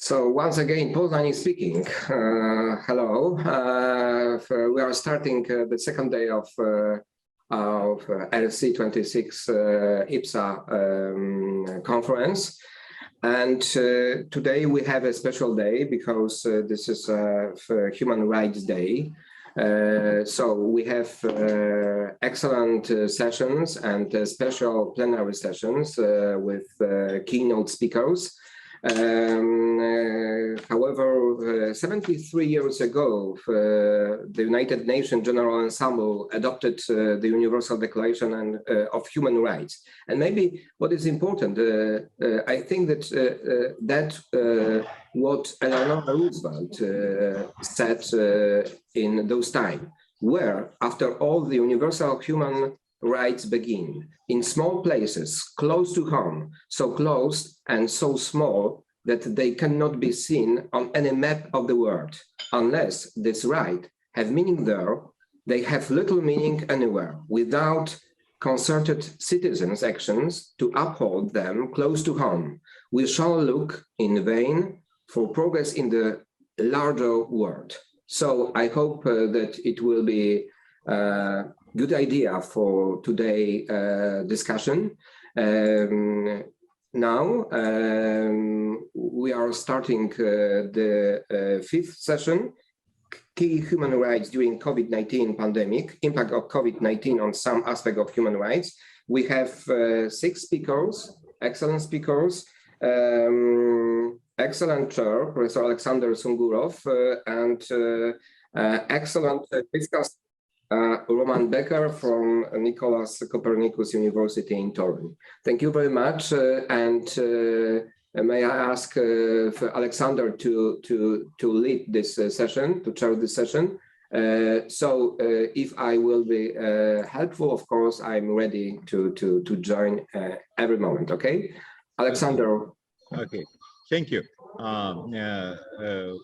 So once again, Poznani speaking. Hello. We are starting the second day of LC26 IPSA conference. And today we have a special day because this is Human Rights Day. So we have excellent sessions and special plenary sessions with keynote speakers. However, 73 years ago, the United Nations General Ensemble adopted the Universal Declaration of Human Rights. And maybe what is important, I think that what Eleanor Roosevelt said in those times, where after all the universal human rights begin in small places close to home, so close and so small that they cannot be seen on any map of the world. Unless this right have meaning there, they have little meaning anywhere. Without concerted citizens' actions to uphold them close to home, we shall look in vain for progress in the larger world. So I hope that it will be good idea for today discussion. Now we are starting the fifth session, Key Human Rights During COVID-19 Pandemic, Impact of COVID-19 on Some Aspect of Human Rights. We have 6 speakers, excellent speakers, excellent chair, Professor Alexander Sungurov, and excellent discuss Roman Becker from Nicholas Copernicus University in Torun. Thank you very much, and may I ask for Alexander to lead this session, to chair this session. So if I will be helpful, of course, I'm ready to join every moment. Okay, Alexander. Okay, thank you.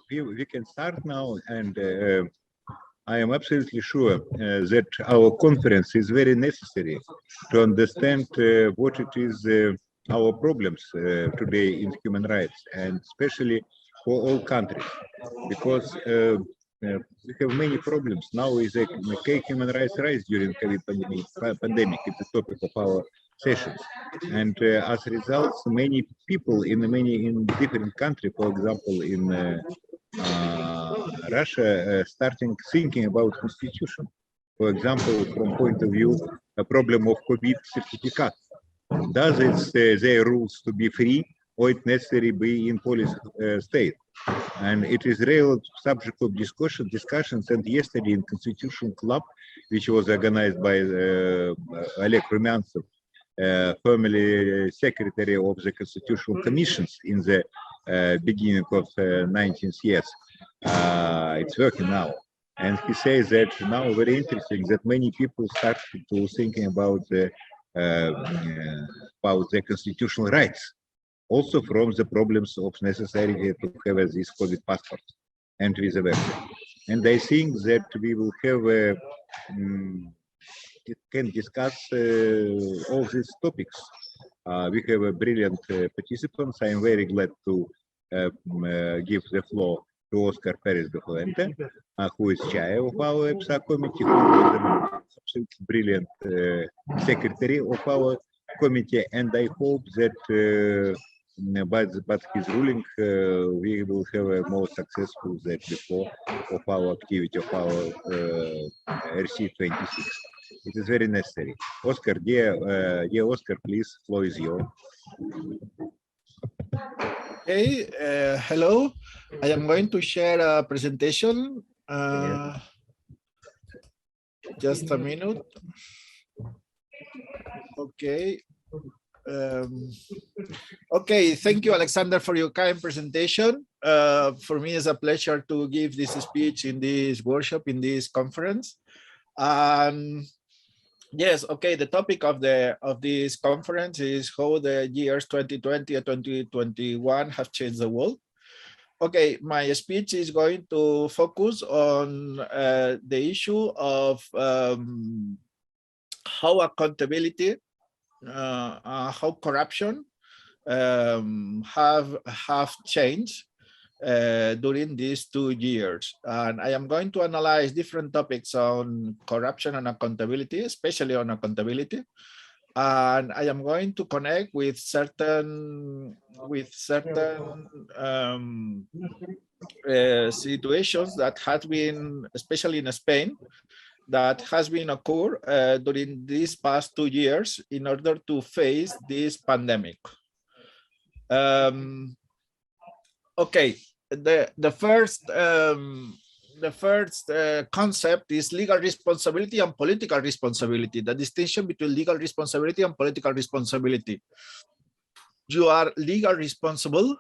We can start now, and I am absolutely sure that our conference is very necessary to understand what it is our problems today in human rights, and especially for all countries, because we have many problems. Now is a human rights rise during COVID pandemic. It's the topic of our sessions, and as a result, many people in different countries, for example, in Russia, starting thinking about constitution. For example, from point of view, a problem of COVID certificate. Does it their rules to be free, or it necessary be in police state? And it is real subject of discussions. And yesterday in Constitution Club, which was organized by Oleg Rumyantsov, formerly secretary of the Constitutional Commissions in the beginning of 19th years. It's working now, and he says that now very interesting that many people start to thinking about the constitutional rights, also from the problems of necessity to have this COVID passport and vice versa. And I think that we will have can discuss all these topics. We have a brilliant participants. I am very glad to give the floor to Oscar Perez de Fuente, who is chair of our EPSA committee, who was an absolutely brilliant secretary of our committee, and I hope that by his ruling we will have a more successful than before of our activity of our RC26. It is very necessary. Oscar, dear Oscar, please, floor is yours. Hey, hello. I am going to share a presentation. Just a minute. Okay. Okay, thank you, Alexander, for your kind presentation. For me, it's a pleasure to give this speech in this workshop, in this conference. Yes, okay, the topic of this conference is how the years 2020 and 2021 have changed the world. Okay, my speech is going to focus on the issue of how accountability, how corruption have changed during these 2 years. And I am going to analyze different topics on corruption and accountability, especially on accountability. And I am going to connect with certain situations that have been, especially in Spain, that has been occurred during these past 2 years in order to face this pandemic. Okay, the first concept is legal responsibility and political responsibility. The distinction between legal responsibility and political responsibility. You are legal responsible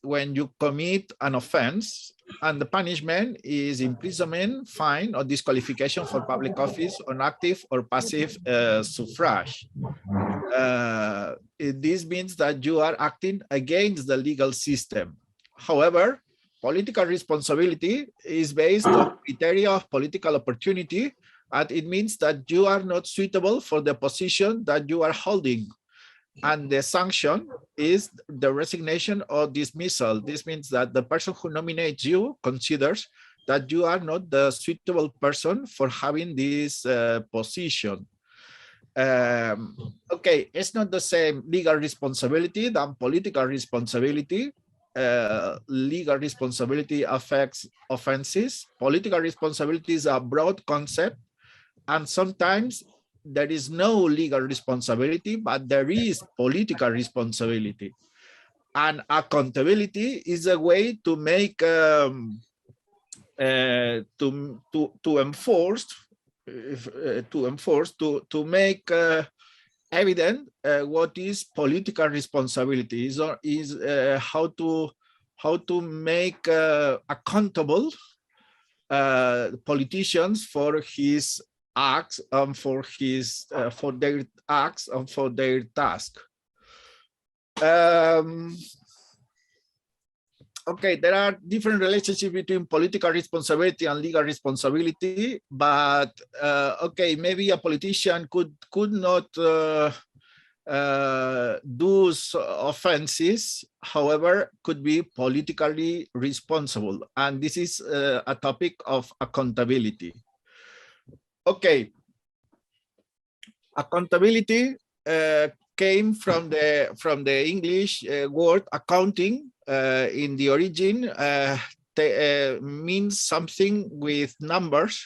when you commit an offense, and the punishment is imprisonment, fine, or disqualification for public office on active or passive suffrage. This means that you are acting against the legal system. However, political responsibility is based on criteria of political opportunity, and it means that you are not suitable for the position that you are holding. And the sanction is the resignation or dismissal. This means that the person who nominates you considers that you are not the suitable person for having this position. Okay, it's not the same legal responsibility than political responsibility. Legal responsibility affects offenses. Political responsibility is a broad concept, and sometimes there is no legal responsibility, but there is political responsibility. And accountability is a way to make to make evident what is political responsibility is how to make accountable politicians for his acts and for their acts and for their task. Okay, there are different relationships between political responsibility and legal responsibility, but okay, maybe a politician could not do offenses, however, could be politically responsible, and this is a topic of accountability. Okay, accountability came from the English word accounting. In the origin, means something with numbers.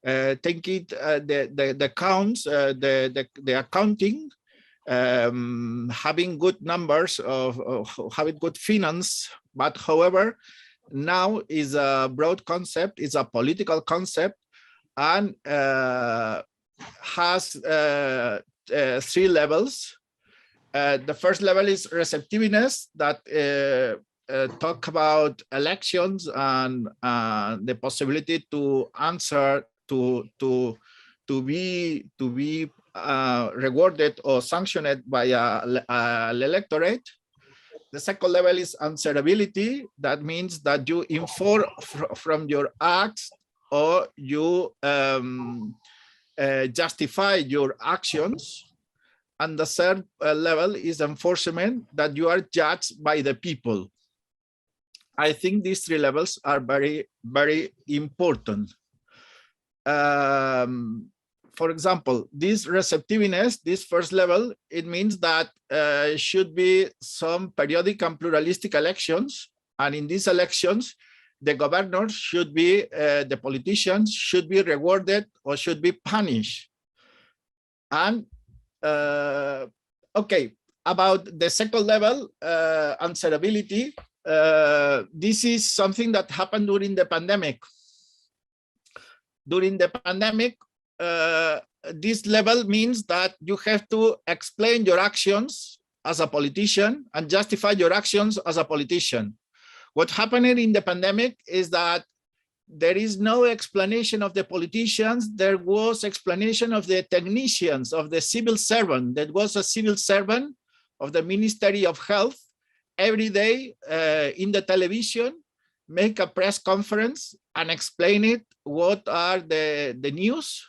Take it the counts, the accounting, having good numbers of having good finance. But however, now is a broad concept. It's a political concept, and has 3 levels. The first level is receptiveness, that talk about elections and the possibility to answer to be rewarded or sanctioned by an electorate. The second level is answerability. That means that you inform from your acts, or you justify your actions. And the third level is enforcement, that you are judged by the people. I think these 3 levels are very, very important. For example, this receptiveness, this first level, it means that should be some periodic and pluralistic elections. And in these elections, the governors should be, the politicians should be rewarded or should be punished. And okay, about the second level, answerability, this is something that happened during the pandemic. During the pandemic, this level means that you have to explain your actions as a politician and justify your actions as a politician. What happened in the pandemic is that there is no explanation of the politicians. There was explanation of the technicians, of the civil servant. That was a civil servant of the Ministry of Health. Every day in the television, make a press conference and explain it, what are the news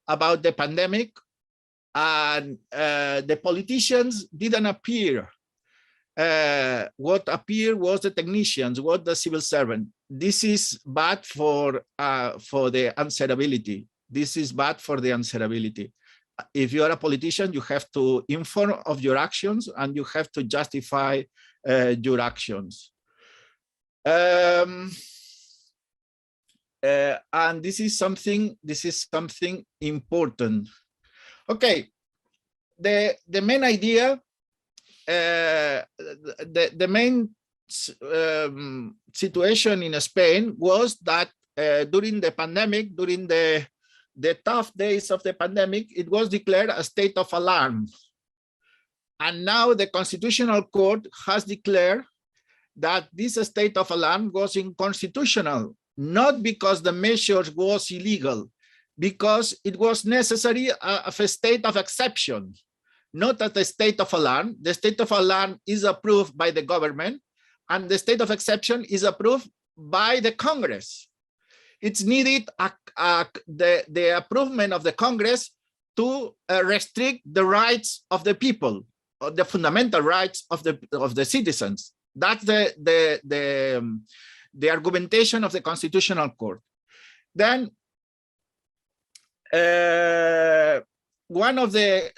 about the pandemic. And the politicians didn't appear. what appeared was the technicians, what the civil servant. This is bad for the answerability. This is bad for the answerability. If you are a politician, you have to inform of your actions and you have to justify your actions. And this is something important. Okay, the main idea, the main situation in Spain was that during the pandemic, during the tough days of the pandemic, it was declared a state of alarm. And now the Constitutional Court has declared that this state of alarm was unconstitutional, not because the measures was illegal, because it was necessary of a state of exception, not at the state of alarm. The state of alarm is approved by the government, and the state of exception is approved by the Congress. It's needed the approval of the Congress to restrict the rights of the people, or the fundamental rights of the citizens. That's the argumentation of the Constitutional Court. Then one of the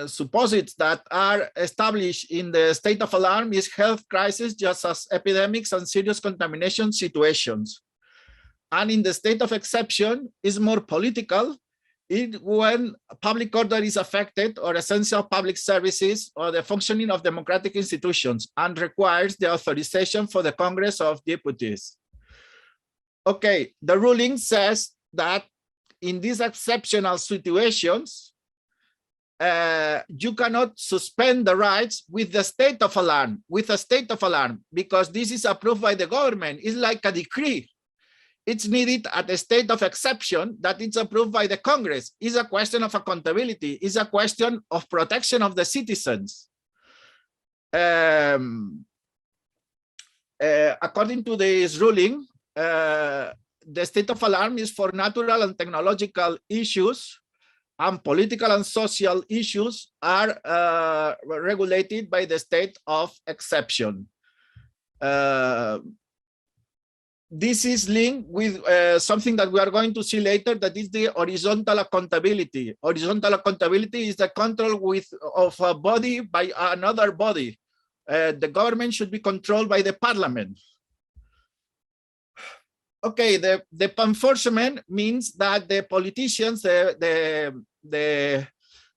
supposits that are established in the state of alarm is health crisis, just as epidemics and serious contamination situations. And in the state of exception is more political, when public order is affected or essential public services or the functioning of democratic institutions, and requires the authorization for the Congress of Deputies. Okay, the ruling says that in these exceptional situations, you cannot suspend the rights with the state of alarm, because this is approved by the government. It's like a decree. It's needed at a state of exception that it's approved by the Congress. It's a question of accountability. It's a question of protection of the citizens. According to this ruling, the state of alarm is for natural and technological issues, and political and social issues are regulated by the state of exception. This is linked with something that we are going to see later, that is the horizontal accountability. Horizontal accountability is the control of a body by another body. The government should be controlled by the parliament. Okay, the enforcement means that the politicians, the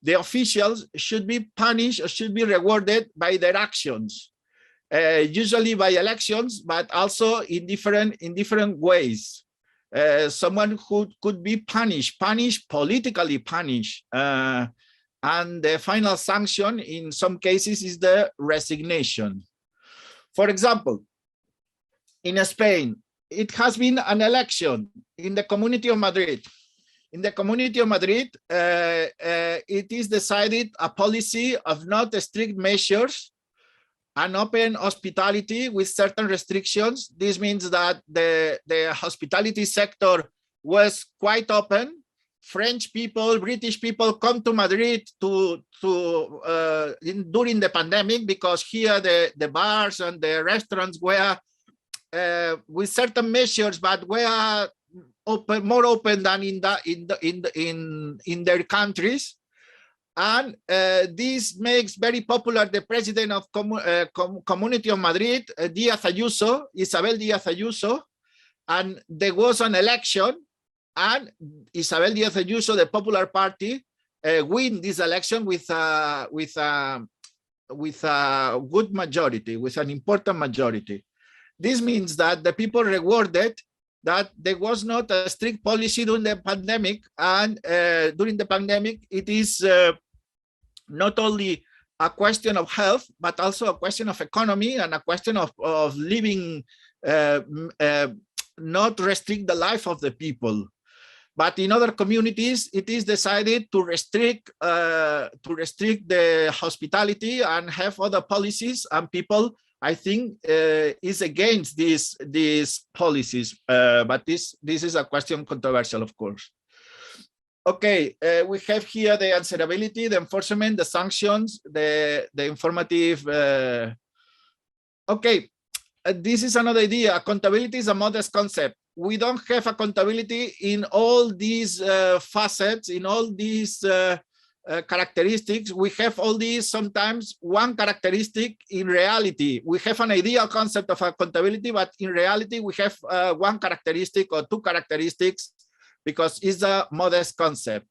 officials should be punished or should be rewarded by their actions. Usually by elections, but also in different ways. Someone who could be punished, politically punished, and the final sanction in some cases is the resignation. For example, in Spain, it has been an election in the Community of Madrid. In the Community of Madrid, it is decided a policy of not strict measures and open hospitality with certain restrictions. This means that the hospitality sector was quite open. French people, British people come to Madrid during the pandemic, because here the bars and the restaurants were with certain measures, but were more open than in their countries. And this makes very popular the president of Community of Madrid, Isabel Díaz Ayuso, and there was an election, and Isabel Díaz Ayuso, the Popular Party, win this election with a good majority, with an important majority. This means that the people rewarded that there was not a strict policy during the pandemic, and during the pandemic, it is not only a question of health, but also a question of economy and a question of living, not restrict the life of the people. But in other communities, it is decided to restrict the hospitality and have other policies, and people, I think, is against these policies. But this is a question controversial, of course. Okay, we have here the answerability, the enforcement, the sanctions, the informative. Okay, this is another idea. Accountability is a modest concept. We don't have accountability in all these facets, in all these characteristics. We have all these sometimes one characteristic in reality. We have an ideal concept of accountability, but in reality, we have one characteristic or two characteristics because it's a modest concept.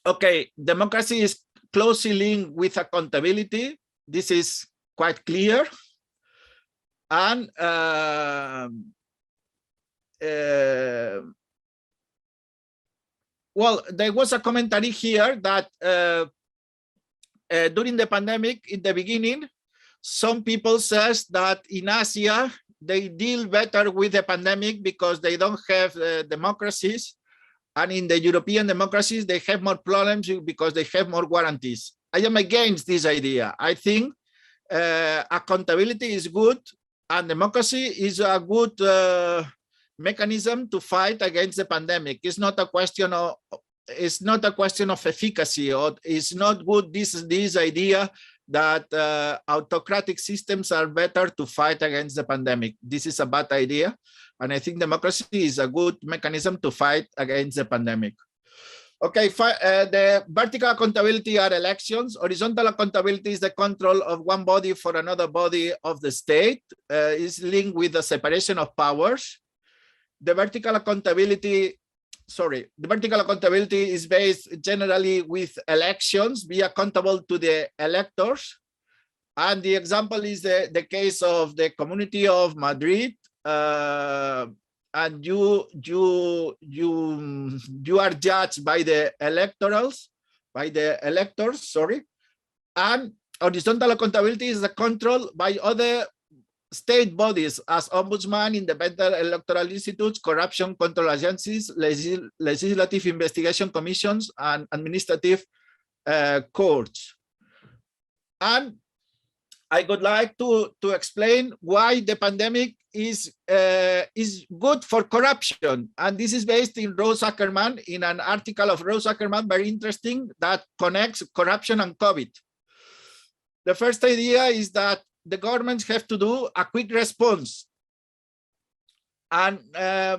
Okay, democracy is closely linked with accountability. This is quite clear. And well, there was a commentary here that during the pandemic, in the beginning, some people says that in Asia, they deal better with the pandemic because they don't have democracies. And in the European democracies, they have more problems because they have more guarantees. I am against this idea. I think accountability is good and democracy is a good mechanism to fight against the pandemic. It's not a question of efficacy, or it's not good this idea that autocratic systems are better to fight against the pandemic. This is a bad idea. And I think democracy is a good mechanism to fight against the pandemic. Okay, the vertical accountability are elections. Horizontal accountability is the control of one body for another body of the state. Is linked with the separation of powers. The vertical accountability is based generally with elections, be accountable to the electors. And the example is the case of the Community of Madrid. And you are judged by the electors, sorry. And horizontal accountability is the control by other state bodies as ombudsman, independent electoral institutes, corruption control agencies, legislative investigation commissions, and administrative courts. And I would like to explain why the pandemic is good for corruption. And this is based in Rose Ackerman, in an article of Rose Ackerman, very interesting, that connects corruption and COVID. The first idea is that the governments have to do a quick response and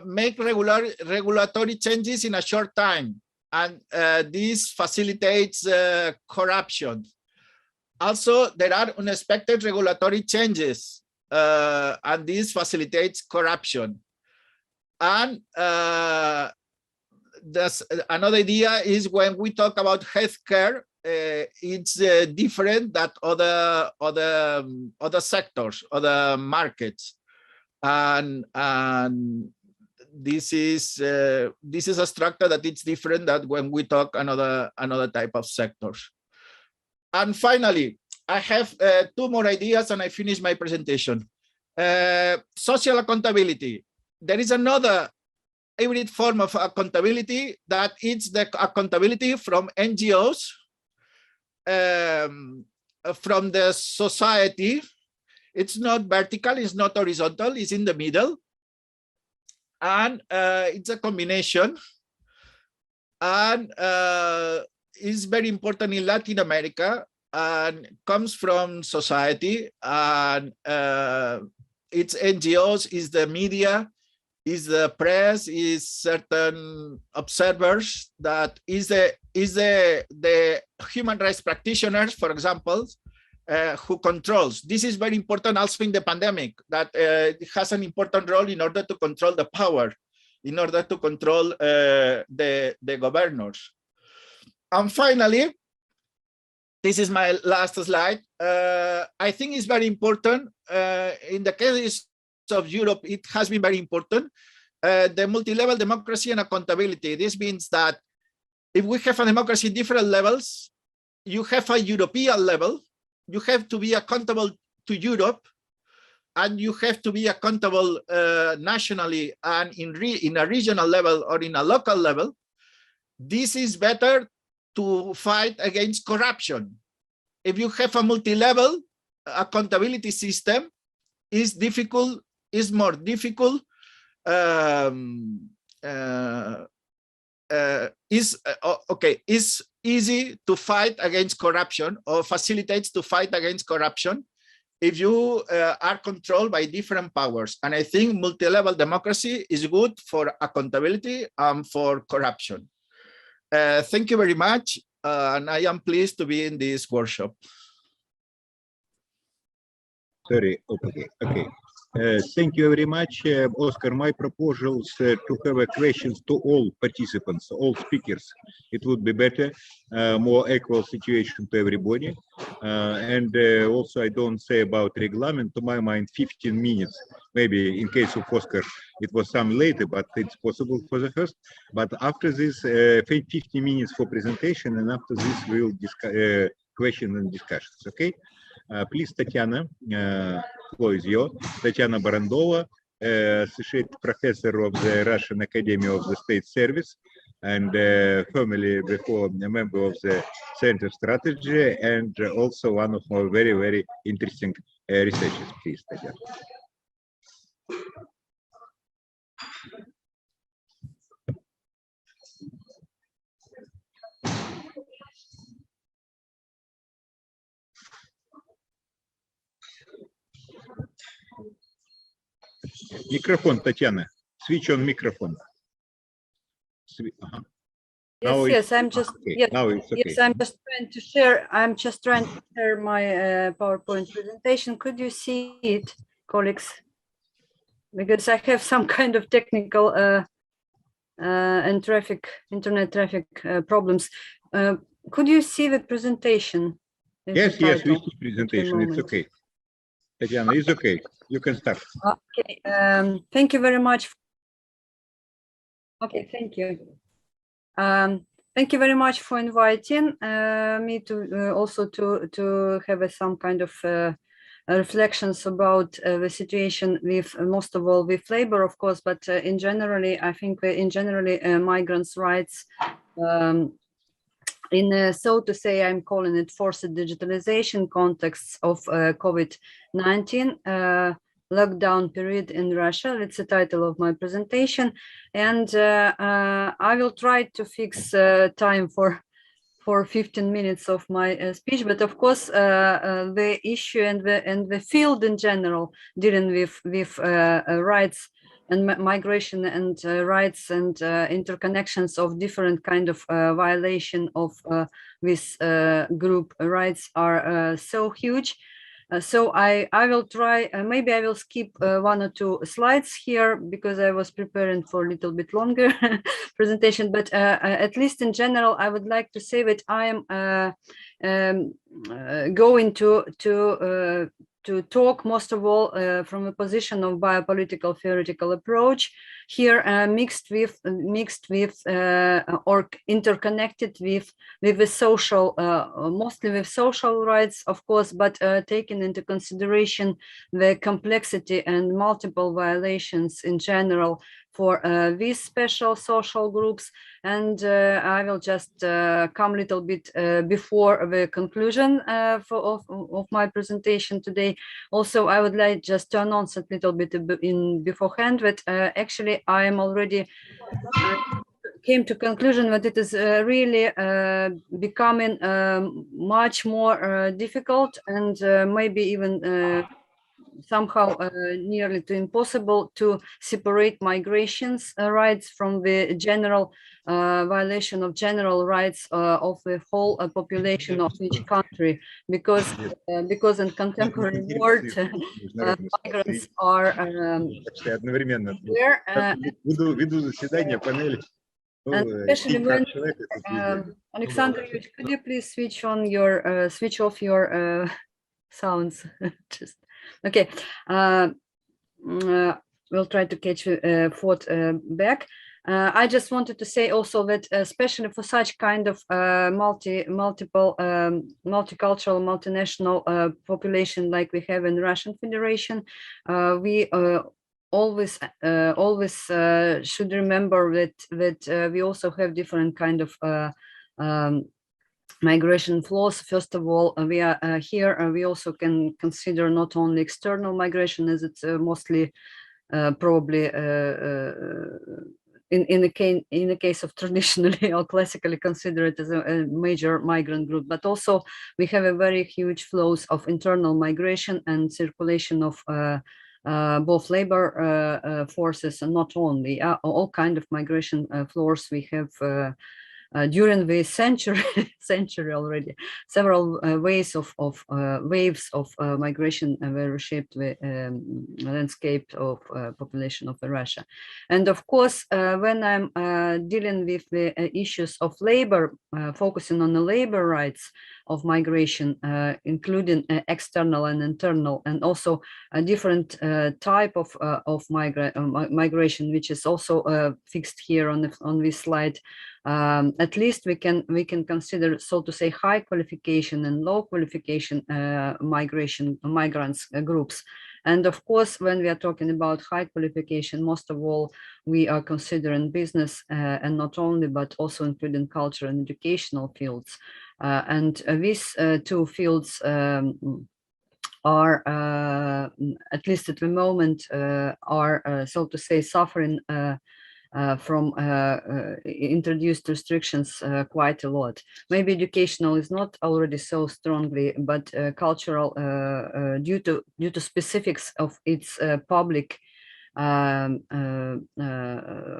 make regulatory changes in a short time. And this facilitates corruption. Also, there are unexpected regulatory changes, and this facilitates corruption. And another idea is when we talk about healthcare, it's different than other sectors, other markets, and this is a structure that it's different than when we talk another type of sectors. And finally, I have two more ideas and I finish my presentation. Social accountability. There is another hybrid form of accountability that it's the accountability from NGOs, from the society. It's not vertical, it's not horizontal, it's in the middle. And it's a combination. And is very important in Latin America and comes from society, and it's NGOs, is the media, is the press, is certain observers, that is the human rights practitioners, for example, who controls. This is very important also in the pandemic, that it has an important role in order to control the power, in order to control the governors. And finally, this is my last slide. I think it's very important. In the case of Europe, it has been very important. The multi-level democracy and accountability. This means that if we have a democracy in different levels, you have a European level, you have to be accountable to Europe, and you have to be accountable nationally and in a regional level or in a local level. This is better to fight against corruption. If you have a multi-level accountability system, it's difficult, it's more difficult is easy to fight against corruption or facilitates to fight against corruption if you are controlled by different powers. And I think multi-level democracy is good for accountability and for corruption. Thank you very much. And I am pleased to be in this workshop. Sorry, okay. Thank you very much, Oscar. My proposal is to have a questions to all participants, all speakers. It would be better, more equal situation to everybody. And also, I don't say about reglement. To my mind, 15 minutes. Maybe in case of Oscar, it was some later, but it's possible for the first. But after this, 50 minutes for presentation, and after this, we'll discuss questions and discussions. Okay. Please, Tatiana, floor is yours. Tatiana Barandova, associate professor of the Russian Academy of the State Service, and formerly before a member of the Center of Strategy, and also one of our very, very interesting researchers. Please, Tatiana. Microphone, Tatiana. Switch on microphone. Yes, I'm just now it's okay. Yes, I'm just trying to share. I'm just trying to share my PowerPoint presentation. Could you see it, colleagues? Because I have some kind of technical and internet traffic problems. Could you see the presentation? Yes, we see presentation. It's okay. Tatiana, it's okay. You can start. Okay. Thank you very much. Okay, thank you. Thank you very much for inviting me to also to have some kind of reflections about the situation with most of all with labor, of course, but in generally, I think in generally migrants' rights. In so to say, I'm calling it forced digitalization contexts of COVID-19 lockdown period in Russia. It's the title of my presentation, and I will try to fix time for 15 minutes of my speech. But of course, the issue and the field in general dealing with rights and migration and rights and interconnections of different kind of violation of this group rights are so huge. So I will try, maybe I will skip 1 or 2 slides here because I was preparing for a little bit longer presentation, but at least in general, I would like to say that I am going to talk most of all from a position of biopolitical theoretical approach here, mixed with or interconnected with the social, mostly with social rights, of course, but taking into consideration the complexity and multiple violations in general for these special social groups. And I will just come a little bit before the conclusion of my presentation today. Also, I would like just to announce a little bit in beforehand that actually I am already came to conclusion that it is really becoming much more difficult and maybe even somehow nearly to impossible to separate migrations rights from the general violation of general rights of the whole population of each country, because in contemporary world migrants are there, and especially when Alexander, could you please switch on your switch off your sounds? Just okay. We'll try to catch thought back. I just wanted to say also that especially for such kind of multicultural, multinational population like we have in Russian Federation, we always should remember that we also have different kind of migration flows. First of all, we are here. We also can consider not only external migration, as it's mostly probably in the case of traditionally or classically considered as a major migrant group, but also we have a very huge flows of internal migration and circulation of both labor forces, and not only all kind of migration flows we have during the century already. Several waves of migration were reshaped the landscape of population of Russia. And of course, when I'm dealing with the issues of labor, focusing on the labor rights of migration, including external and internal, and also a different type of migration, which is also fixed here on this slide. At least we can consider, so to say, high qualification and low qualification migrants groups. And of course, when we are talking about high qualification, most of all, we are considering business and not only, but also including culture and educational fields. And these two fields are, at least at the moment, are, so to say, suffering from introduced restrictions quite a lot. Maybe educational is not already so strongly, but cultural, due to specifics of its public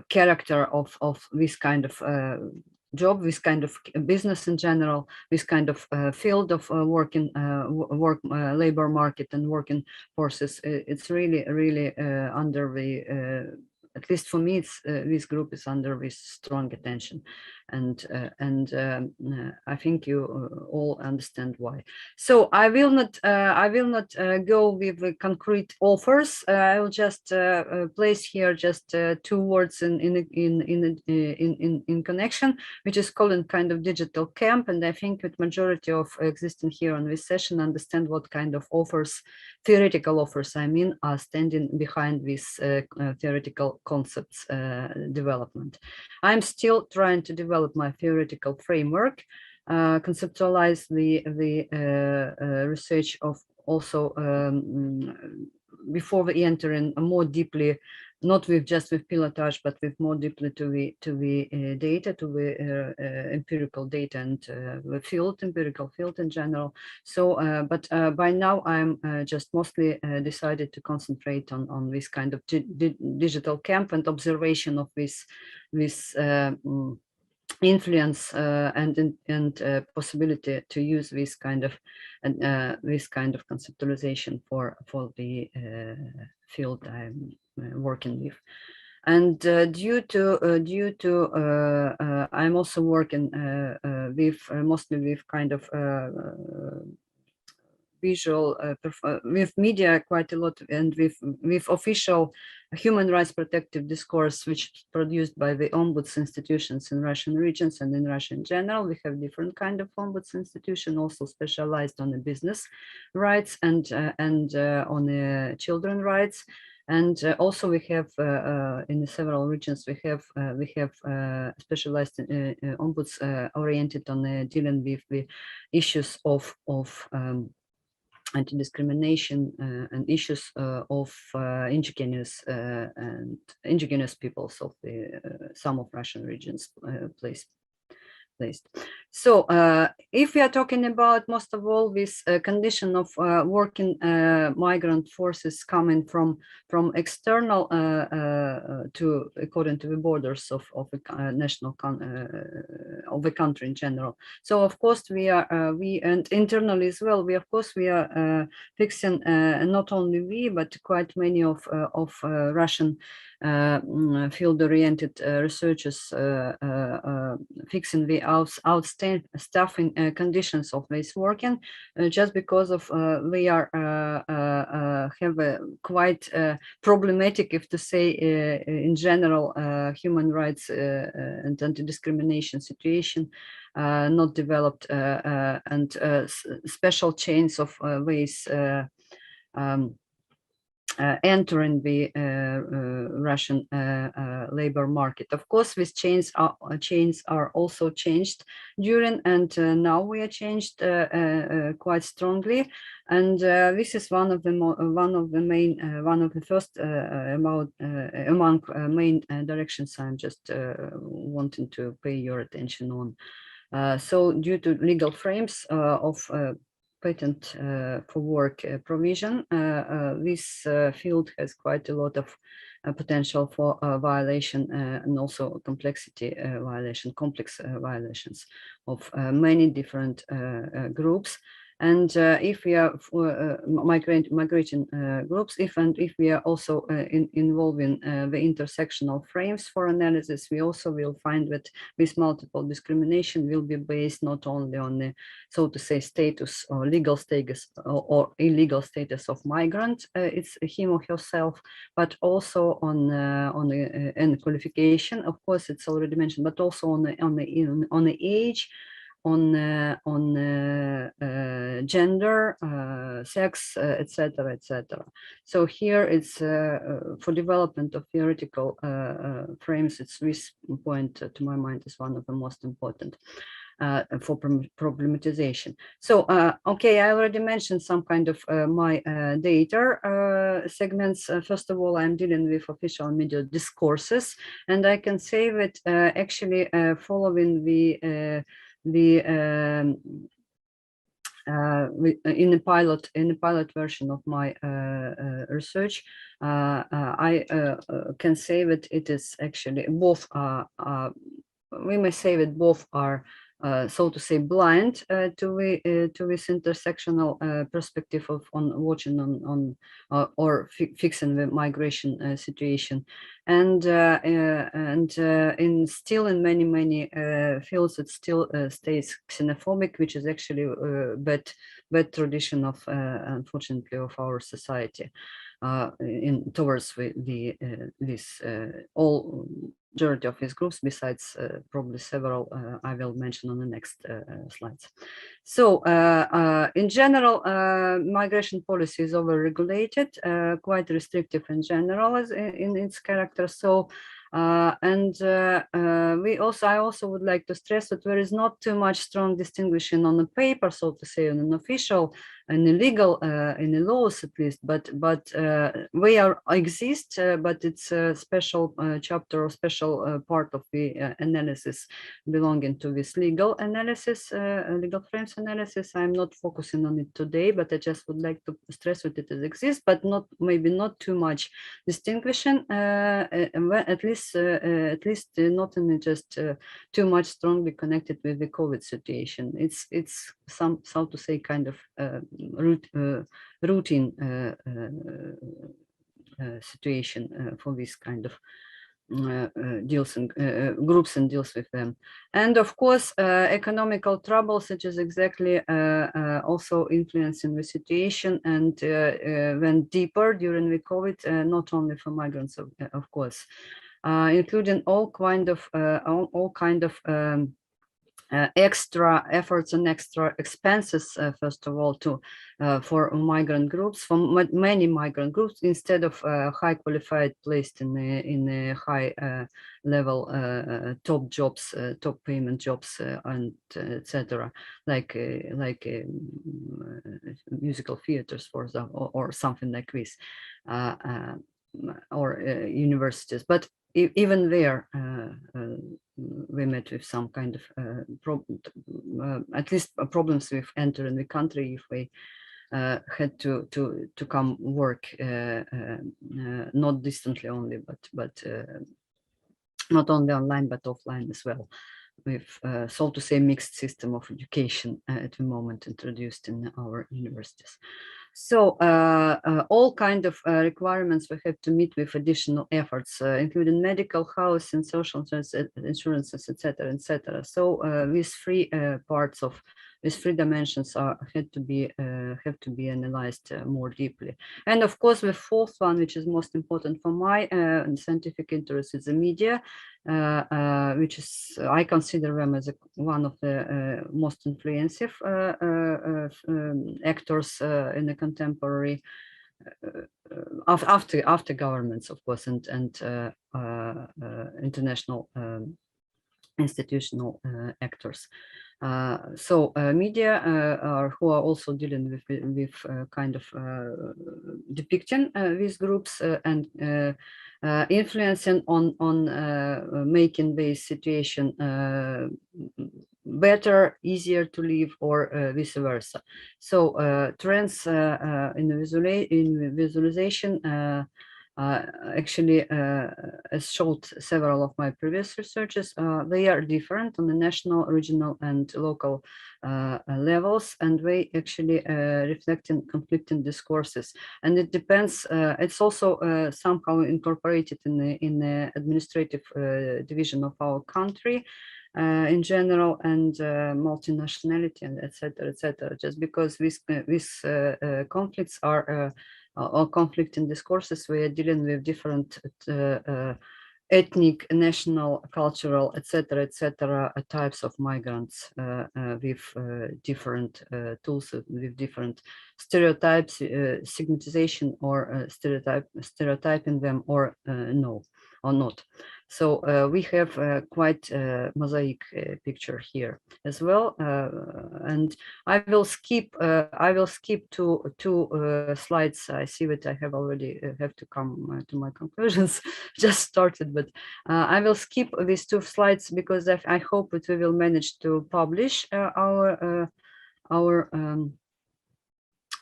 character of this kind of job, this kind of business in general, this kind of field of labor market and working forces. It's really under the at least for me, it's, this group is under this strong attention, and I think you all understand why. So I will not go with the concrete offers. I will just place here just two words in connection, which is called kind of digital camp, and I think that majority of existing here on this session understand what kind of offers, theoretical offers, I mean, are standing behind this theoretical concepts development. I'm still trying to develop my theoretical framework, conceptualize the research of also before we enter in more deeply, not with just with pilotage, but with more deeply to the data, to the empirical data and the empirical field in general. So, but by now I'm just mostly decided to concentrate on this kind of digital camp and observation of this influence and possibility to use this kind of conceptualization for the field I'm working with. And due to I'm also working with mostly with kind of visual with media quite a lot, and with official human rights protective discourse, which is produced by the ombuds institutions in Russian regions and in Russia in general. We have different kind of ombuds institution, also specialized on the business rights and on the children rights. And also we have in several regions we have specialized ombuds oriented on dealing with the issues of anti-discrimination and issues of indigenous peoples of some of Russian regions placed. So if we are talking about most of all this condition of working migrant forces coming from external to according to the borders of the national of the country in general. So of course we and internally as well, we are fixing not only we but quite many of Russian field-oriented researchers fixing the outstanding conditions of this working, just because of they are have a quite problematic, if to say in general, human rights and anti-discrimination situation, not developed, and special chains of ways entering the Russian labor market. Of course, these chains are also changed during, and now we are changed quite strongly. And this is one of the first among main directions I'm just wanting to pay your attention on. So due to legal frames of patent for work provision, this field has quite a lot of potential for violation and also complexity violation, complex violations of many different groups. And if we are migrating groups, if we are also involving the intersectional frames for analysis, we also will find that this multiple discrimination will be based not only on the, so to say, status or legal status or illegal status of migrant, it's him or herself, but also on the qualification. Of course, it's already mentioned, but also on the age, on gender, sex, etc., etc. So here it's for development of theoretical frames. It's this point, to my mind, is one of the most important for problematization. So, okay, I already mentioned some kind of my data segments. First of all, I'm dealing with official media discourses, and I can say that actually following in the pilot version of my research, I can say that it is actually both. We may say that both are, so to say, blind to this intersectional perspective of watching or fixing the migration situation, and still in many fields it still stays xenophobic, which is actually bad tradition of unfortunately of our society towards this all majority of his groups, besides probably several I will mention on the next slides. So in general, migration policy is over-regulated, quite restrictive in general as in its character. So I also would like to stress that there is not too much strong distinguishing on the paper, so to say, on an official and illegal in the laws at least, but we exist, but it's a special chapter or special part of the analysis belonging to this legal analysis, legal frames analysis. I'm not focusing on it today, but I just would like to stress that it exists, but maybe not too much distinguishing, at least not in just too much strongly connected with the COVID situation. It's some, so to say, kind of routine situation for this kind of deals and groups and deals with them. And of course, economical troubles, such as exactly also influencing the situation and went deeper during the COVID, not only for migrants, of course, including all kind of extra efforts and extra expenses, first of all, for migrant groups, for many migrant groups, instead of high qualified placed in the high level top jobs, top payment jobs, and etc., like musical theaters, for example, or something like this, or universities. But even there, we met with some kind of at least problems with entering the country if we had to come work not distantly only, but not only online but offline as well, with so to say mixed system of education at the moment introduced in our universities. So all kind of requirements we have to meet with additional efforts, including medical, house, and social insurances, etc., etc. So these three parts of these three dimensions have to be analyzed more deeply. And of course, the fourth one, which is most important for my scientific interest, is the media, which is, I consider them as one of the most influential actors in the contemporary after governments, of course, and international institutional actors. So media who are also dealing with kind of depicting these groups and influencing on making this situation better, easier to live, or vice versa. So trends in the visualization actually, as showed several of my previous researches, they are different on the national, regional, and local levels, and they actually reflecting conflicting discourses. And it depends. It's also somehow incorporated in the administrative division of our country. In general, and multinationality, and etc., etc. Just because these conflicts are or conflicting discourses, we are dealing with different ethnic, national, cultural, etc., etc. types of migrants with different tools, with different stereotypes, stigmatization, or stereotyping them, or no, or not. So we have quite a mosaic picture here as well, and I will skip two slides. I see that I have already have to come to my conclusions. Just started, but I will skip these two slides because I hope that we will manage to publish our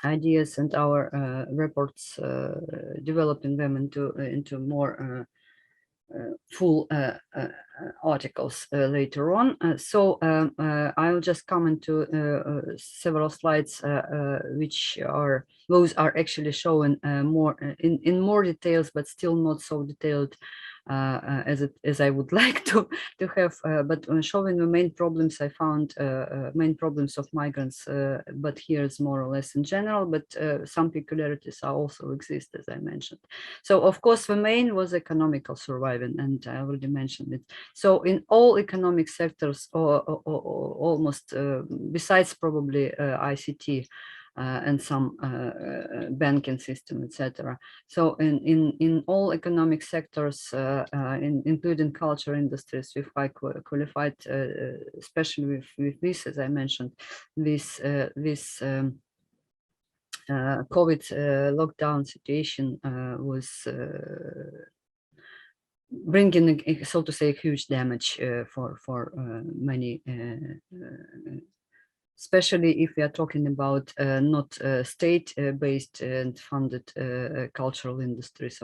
ideas and our reports, developing them into more full articles later on. So I'll just comment to several slides which are, those are actually showing more in more details, but still not so detailed as I would like to have, but showing the main problems I found, main problems of migrants, but here it's more or less in general, but some peculiarities are also exist, as I mentioned. So of course the main was economical surviving, and I already mentioned it. So in all economic sectors, or almost, besides probably ICT, and some banking system, etc. So in all economic sectors, including culture industries, with high qualified, especially with this, as I mentioned, this COVID lockdown situation was bringing, so to say, huge damage for many. Especially if we are talking about not state-based and funded cultural industries,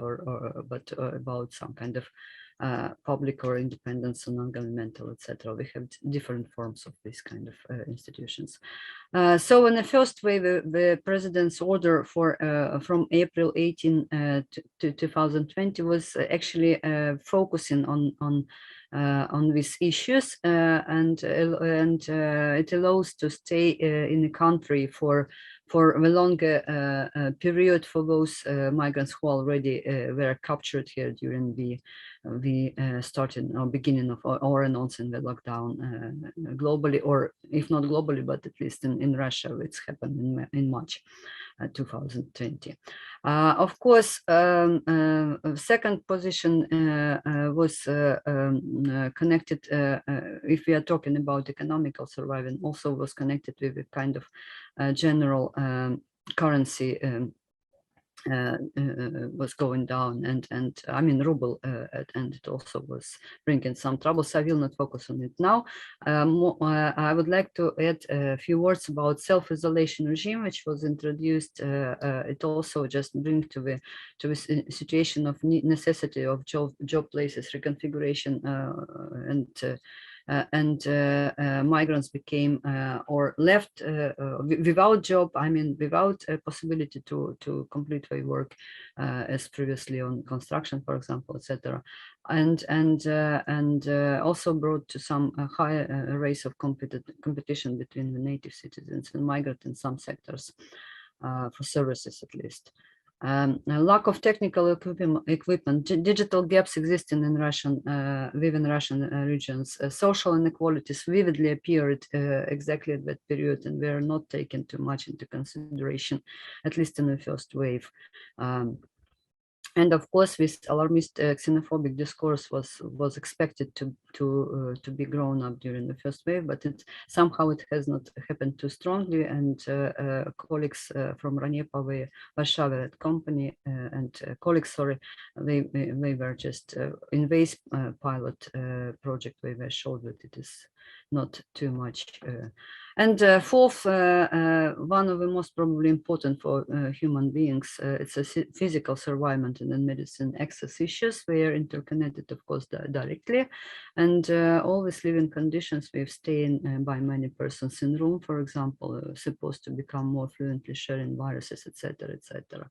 but about some kind of public or independent or non-governmental, etc. We have different forms of these kind of institutions. So in the first way, the president's order for from April 18 to 2020 was actually focusing on these issues, and it allows to stay in the country for a longer period for those migrants who already were captured here during the starting or beginning of or announcing the lockdown globally, or if not globally, but at least in Russia. It's happened in March 2020. Of course, second position was connected, if we are talking about economical surviving, also was connected with a kind of general currency was going down, and I mean ruble, and it also was bringing some trouble. So I will not focus on it now. I would like to add a few words about self-isolation regime, which was introduced. It also just brings to the situation of necessity of job places reconfiguration, and migrants became or left without job, I mean without a possibility to complete their work as previously on construction, for example, etc. And also brought to some higher race of competition between the native citizens and migrants in some sectors, for services at least. A lack of technical equipment, digital gaps existing in within Russian regions, social inequalities vividly appeared exactly at that period, and were not taken too much into consideration, at least in the first wave. And of course, this alarmist xenophobic discourse was expected to be grown up during the first wave, but somehow it has not happened too strongly. And colleagues from Raniepa, Warszawa company, and colleagues, sorry, they were just in this pilot project where they showed that it is not too much. And fourth, one of the most probably important for human beings, it's a physical survival and medicine access issues. They are interconnected, of course, directly. And all these living conditions we've staying by many persons in room, for example, supposed to become more fluently sharing viruses, etc., etc.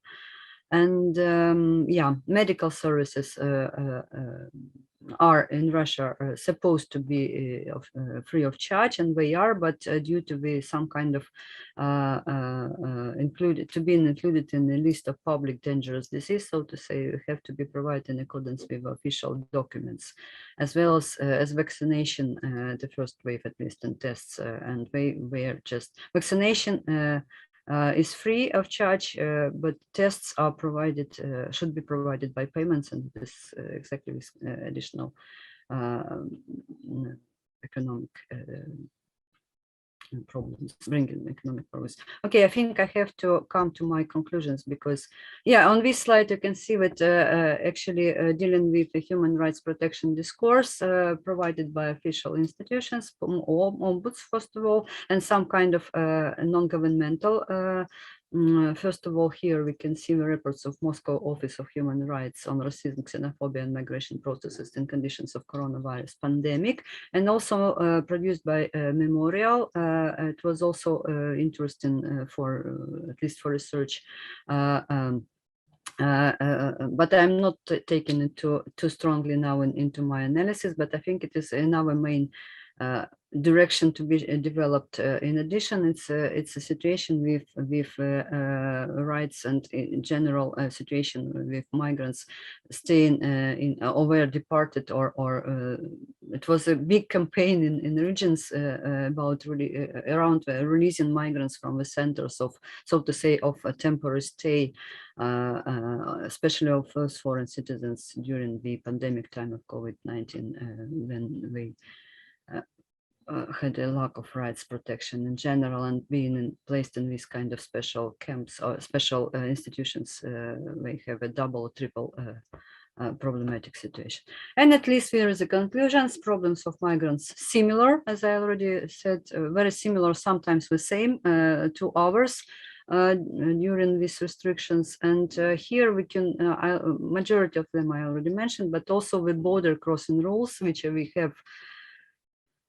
And yeah, medical services are in Russia supposed to be free of charge, and they are, but due to some kind of included in the list of public dangerous disease, so to say, have to be provided in accordance with official documents, as well as vaccination, the first wave at least, and tests, and they were just vaccination. Is free of charge, but tests are provided, should be provided by payments, and this exactly this additional economic problems, bringing economic problems. Okay, I think I have to come to my conclusions, because, yeah, on this slide you can see that actually dealing with the human rights protection discourse provided by official institutions, ombuds first of all, and some kind of non-governmental. First of all, here we can see the reports of Moscow Office of Human Rights on racism, xenophobia, and migration processes in conditions of coronavirus pandemic, and also produced by Memorial. It was also interesting for at least for research. But I'm not taking it too strongly now into my analysis, but I think it is another main direction to be developed. In addition, it's a situation with rights and in general situation with migrants staying in or were departed, or it was a big campaign in regions about really around releasing migrants from the centers of, so to say, of a temporary stay, especially of first foreign citizens during the pandemic time of COVID-19, when we had a lack of rights protection in general, and being placed in these kind of special camps or special institutions, they have a double or triple problematic situation. And at least there is a conclusions. Problems of migrants similar, as I already said, very similar, sometimes the same to ours during these restrictions. And here we can, majority of them I already mentioned, but also the border crossing rules, which we have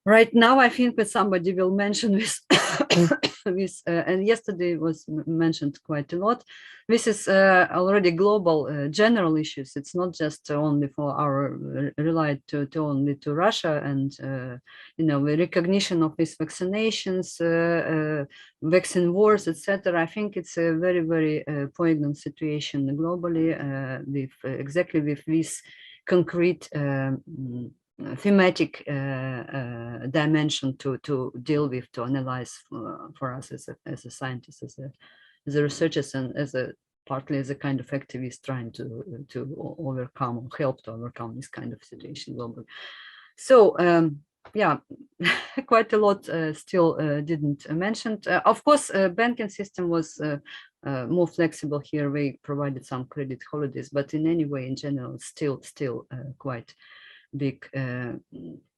right now. I think that somebody will mention this, and yesterday was mentioned quite a lot. This is already global general issues. It's not just only for our relied to only to Russia, and the recognition of these vaccinations, vaccine wars, etc. I think it's a very, very poignant situation globally with exactly with this concrete thematic dimension to deal with, to analyze for us as a scientist, as a researchers, and partly as a kind of activist trying to overcome or help to overcome this kind of situation globally. So yeah, quite a lot still didn't mention. Of course, banking system was more flexible here. We provided some credit holidays, but in any way, in general, still quite big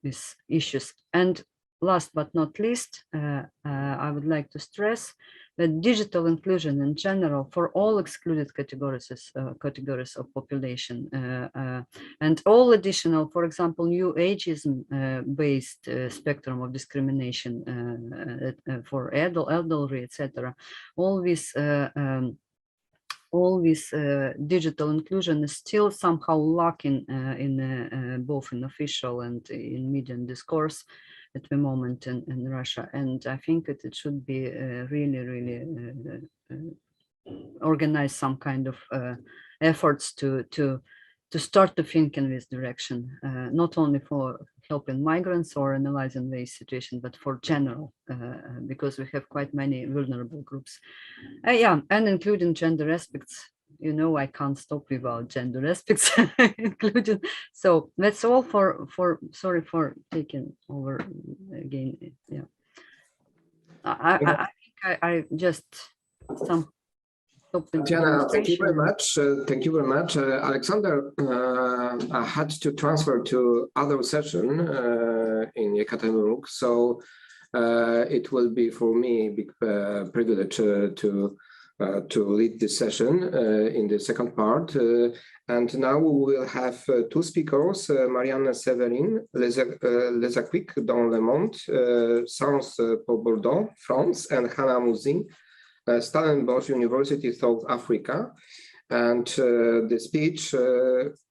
these issues. And last but not least, I would like to stress that digital inclusion in general for all excluded categories of population and all additional, for example, new ageism based spectrum of discrimination for elderly, etc. All this digital inclusion is still somehow lacking in both in official and in media discourse at the moment in Russia. And I think that it should be really organize some kind of efforts to start to think in this direction, not only for helping migrants or analyzing the situation, but for general, because we have quite many vulnerable groups. Yeah, and including gender aspects. You know, I can't stop without gender aspects included. So that's all for sorry for taking over again. Yeah, I just some. Tatiana, thank you very much. Thank you very much. Alexander had to transfer to other session in Yekaterinburg, so it will be for me a big privilege to lead this session in the second part. And now we will have two speakers, Marianne Séverine, Les Aquiques dans le Monde, Sciences Po Bordeaux, France, and Hannah Mouzin, Stellenbosch University, South Africa. And the speech,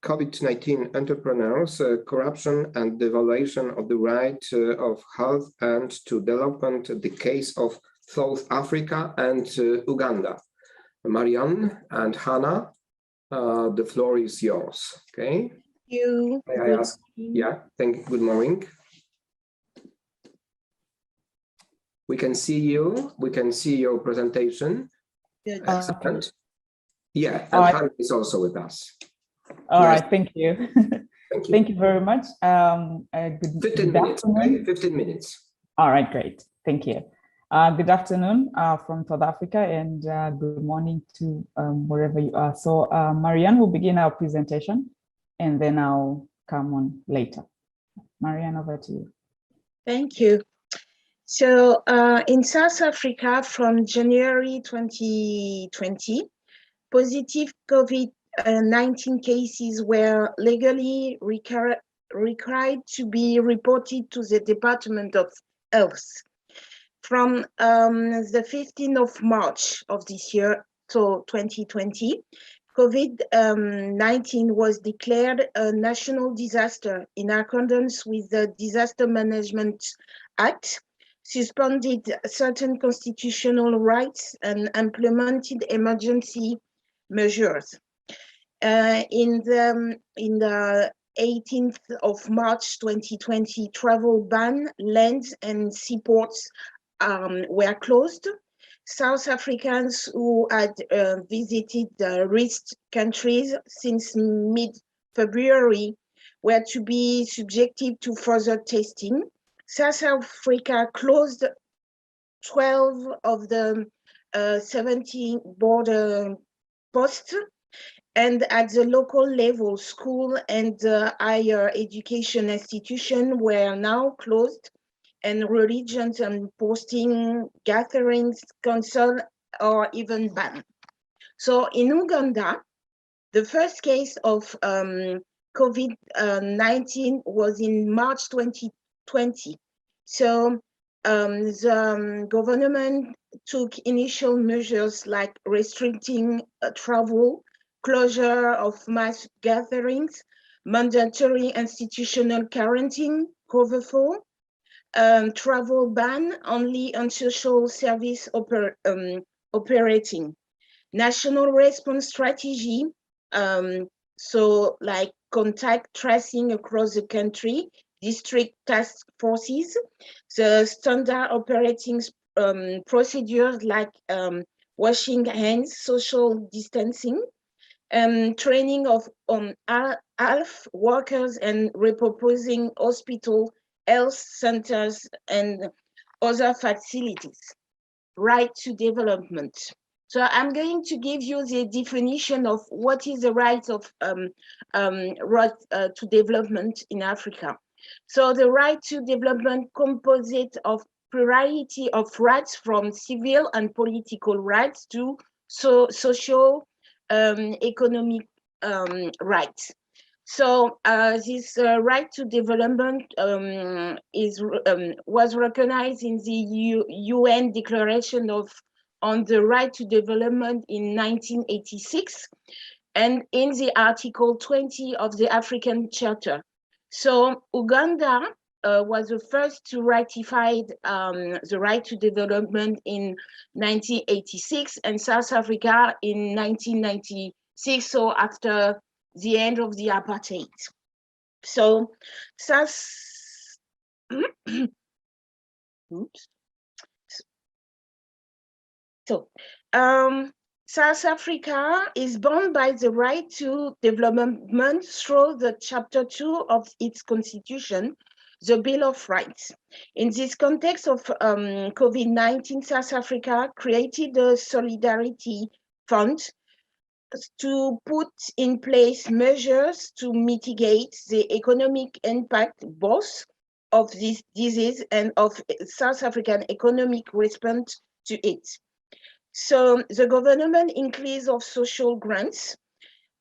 COVID-19 entrepreneurs, corruption and devaluation of the right of health and to development, the case of South Africa and Uganda. Marianne and Hannah, the floor is yours. Okay. Thank you. May I ask? Yeah, thank you. Good morning. We can see you. We can see your presentation. Good. Excellent. Yeah, and Hannah is also with us. All Yes. right, thank you. Thank you. Thank you very much. 15 Good minutes, okay? afternoon. 15 minutes. All right, great. Thank you. Good afternoon from South Africa, and good morning to wherever you are. So Marianne will begin our presentation, and then I'll come on later. Marianne, over to you. Thank you. So in South Africa from January 2020, positive COVID-19 cases were legally required to be reported to the Department of Health. From the 15th of March of this year, so 2020, COVID-19 was declared a national disaster in accordance with the Disaster Management Act, suspended certain constitutional rights and implemented emergency measures. In the 18th of March 2020, travel ban, lands and seaports were closed. South Africans who had visited the risk countries since mid-February were to be subjected to further testing. South Africa closed 12 of the 17 border posts, and at the local level, school and higher education institutions were now closed, and religions and posting, gatherings, council, or even banned. So in Uganda, the first case of COVID-19 was in March 2020. So the government took initial measures like restricting travel, closure of mass gatherings, mandatory institutional quarantine, cover-4, travel ban only on social service operating, national response strategy, so like contact tracing across the country, district task forces, the standard operating procedures like washing hands, social distancing, training of health workers and repurposing hospital, health centers and other facilities. Right to development. So I'm going to give you the definition of what is the right of right to development in Africa. So the right to development composite of plurality of rights from civil and political rights to social economic rights. So this right to development was recognized in the UN Declaration on the Right to Development in 1986 and in the Article 20 of the African Charter. So Uganda was the first to ratify the right to development in 1986, and South Africa in 1996, so after the end of the apartheid. So South Africa is bound by the right to development through the Chapter 2 of its constitution, the Bill of Rights. In this context of COVID-19, South Africa created a Solidarity Fund to put in place measures to mitigate the economic impact both of this disease and of South African economic response to it. So the government increase of social grants,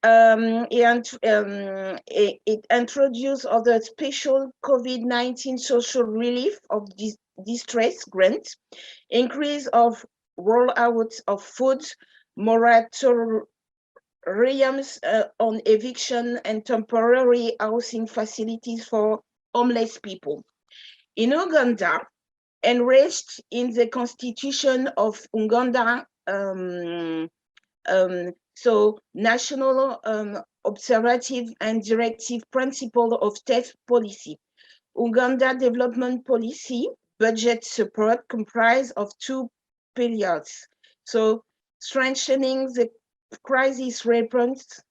it introduced other special COVID-19 social relief of distress grants, increase of rollout of food, moratoriums on eviction and temporary housing facilities for homeless people. In Uganda, enriched in the constitution of Uganda, so national observative and directive principle of state policy. Uganda development policy budget support comprise of 2 pillars. So strengthening the crisis response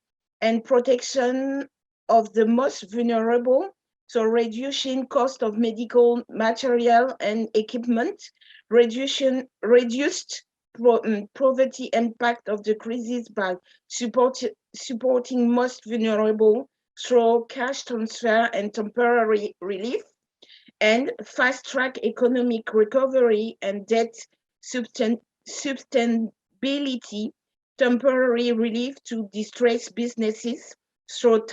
and protection of the most vulnerable, so reducing cost of medical material and equipment, reduced poverty impact of the crisis by supporting most vulnerable through cash transfer and temporary relief, and fast-track economic recovery and debt sustainability, temporary relief to distressed businesses through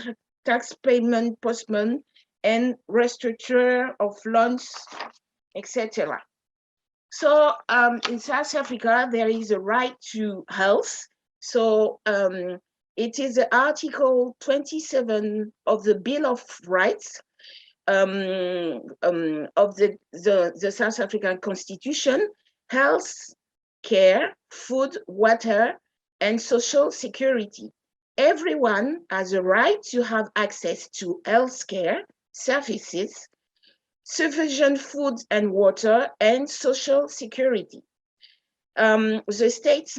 tax payment postponement and restructure of loans, etc. So in South Africa, there is a right to health. So it is Article 27 of the Bill of Rights of the South African Constitution. Health care, food, water, and social security. Everyone has a right to have access to health care services, sufficient food and water, and social security. The states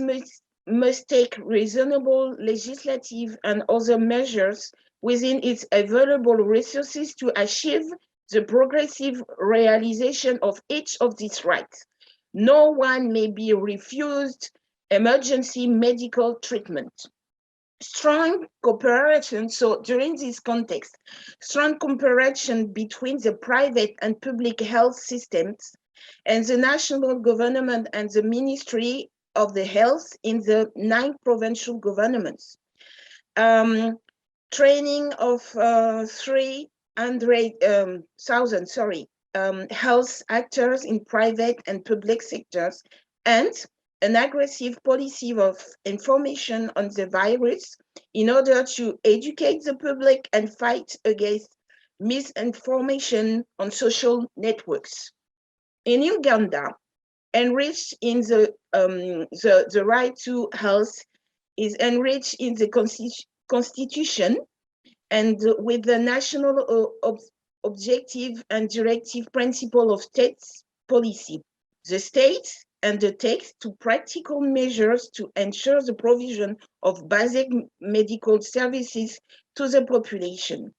must take reasonable legislative and other measures within its available resources to achieve the progressive realization of each of these rights. No one may be refused emergency medical treatment. Strong cooperation, so during this context, strong cooperation between the private and public health systems and the national government and the Ministry of the Health in the 9 provincial governments. Training of 300,000 health actors in private and public sectors, and an aggressive policy of information on the virus in order to educate the public and fight against misinformation on social networks. In Uganda, enriched in the right to health is enriched in the constitution and with the national objective and directive principle of state policy. The state undertakes to practical measures to ensure the provision of basic medical services to the population.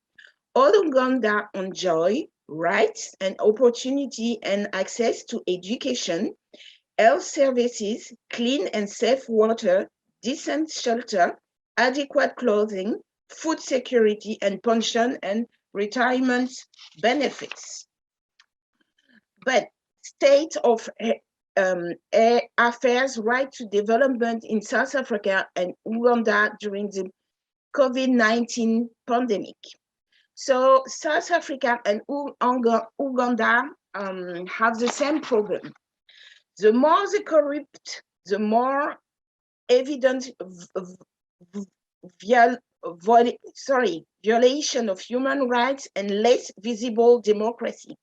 All Uganda enjoy rights and opportunity and access to education, health services, clean and safe water, decent shelter, adequate clothing, food security, and pension and retirement benefits. But state of affairs right to development in South Africa and Uganda during the COVID-19 pandemic. So South Africa and Uganda have the same problem. The more the corrupt, the more evident violation of human rights and less visible democracy.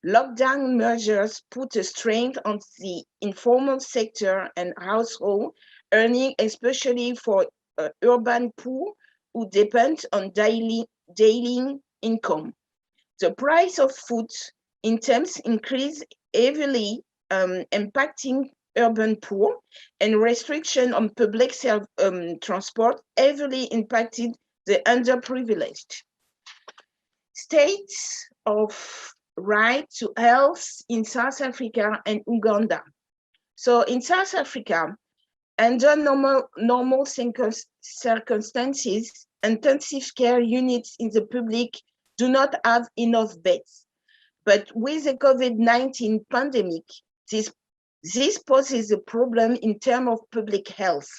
Lockdown measures put a strain on the informal sector and household earning, especially for urban poor who depend on daily income. The price of food items increased heavily, impacting urban poor, and restriction on public transport heavily impacted the underprivileged. States of right to health in South Africa and Uganda. So in South Africa, under normal circumstances, intensive care units in the public do not have enough beds. But with the COVID-19 pandemic, this poses a problem in terms of public health,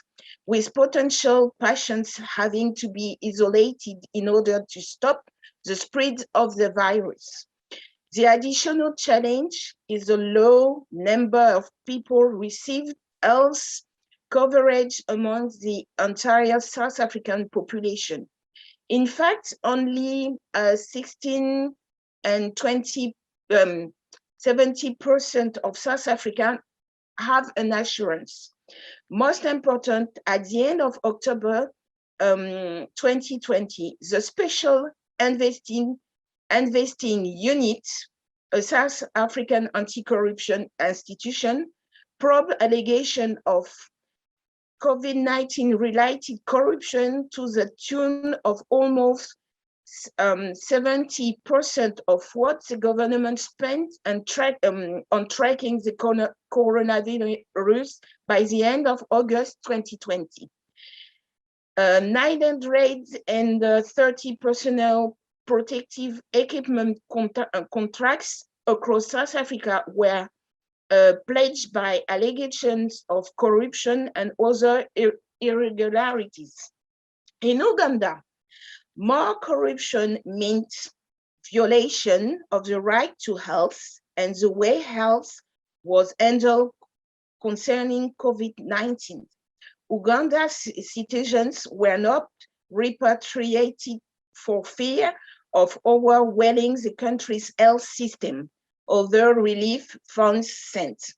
with potential patients having to be isolated in order to stop the spread of the virus. The additional challenge is the low number of people receiving health coverage among the entire South African population. In fact, only 16 and 70% of South Africans have an assurance. Most important, at the end of October 2020, the Special Investing Unit, a South African anti-corruption institution, probed allegation of COVID-19 related corruption to the tune of almost 70% of what the government spent on tracking the coronavirus by the end of August 2020. 930 personnel protective equipment contracts across South Africa were pledged by allegations of corruption and other irregularities. In Uganda, more corruption means violation of the right to health and the way health was handled concerning COVID-19. Uganda's citizens were not repatriated for fear of overwhelming the country's health system, although relief funds sent.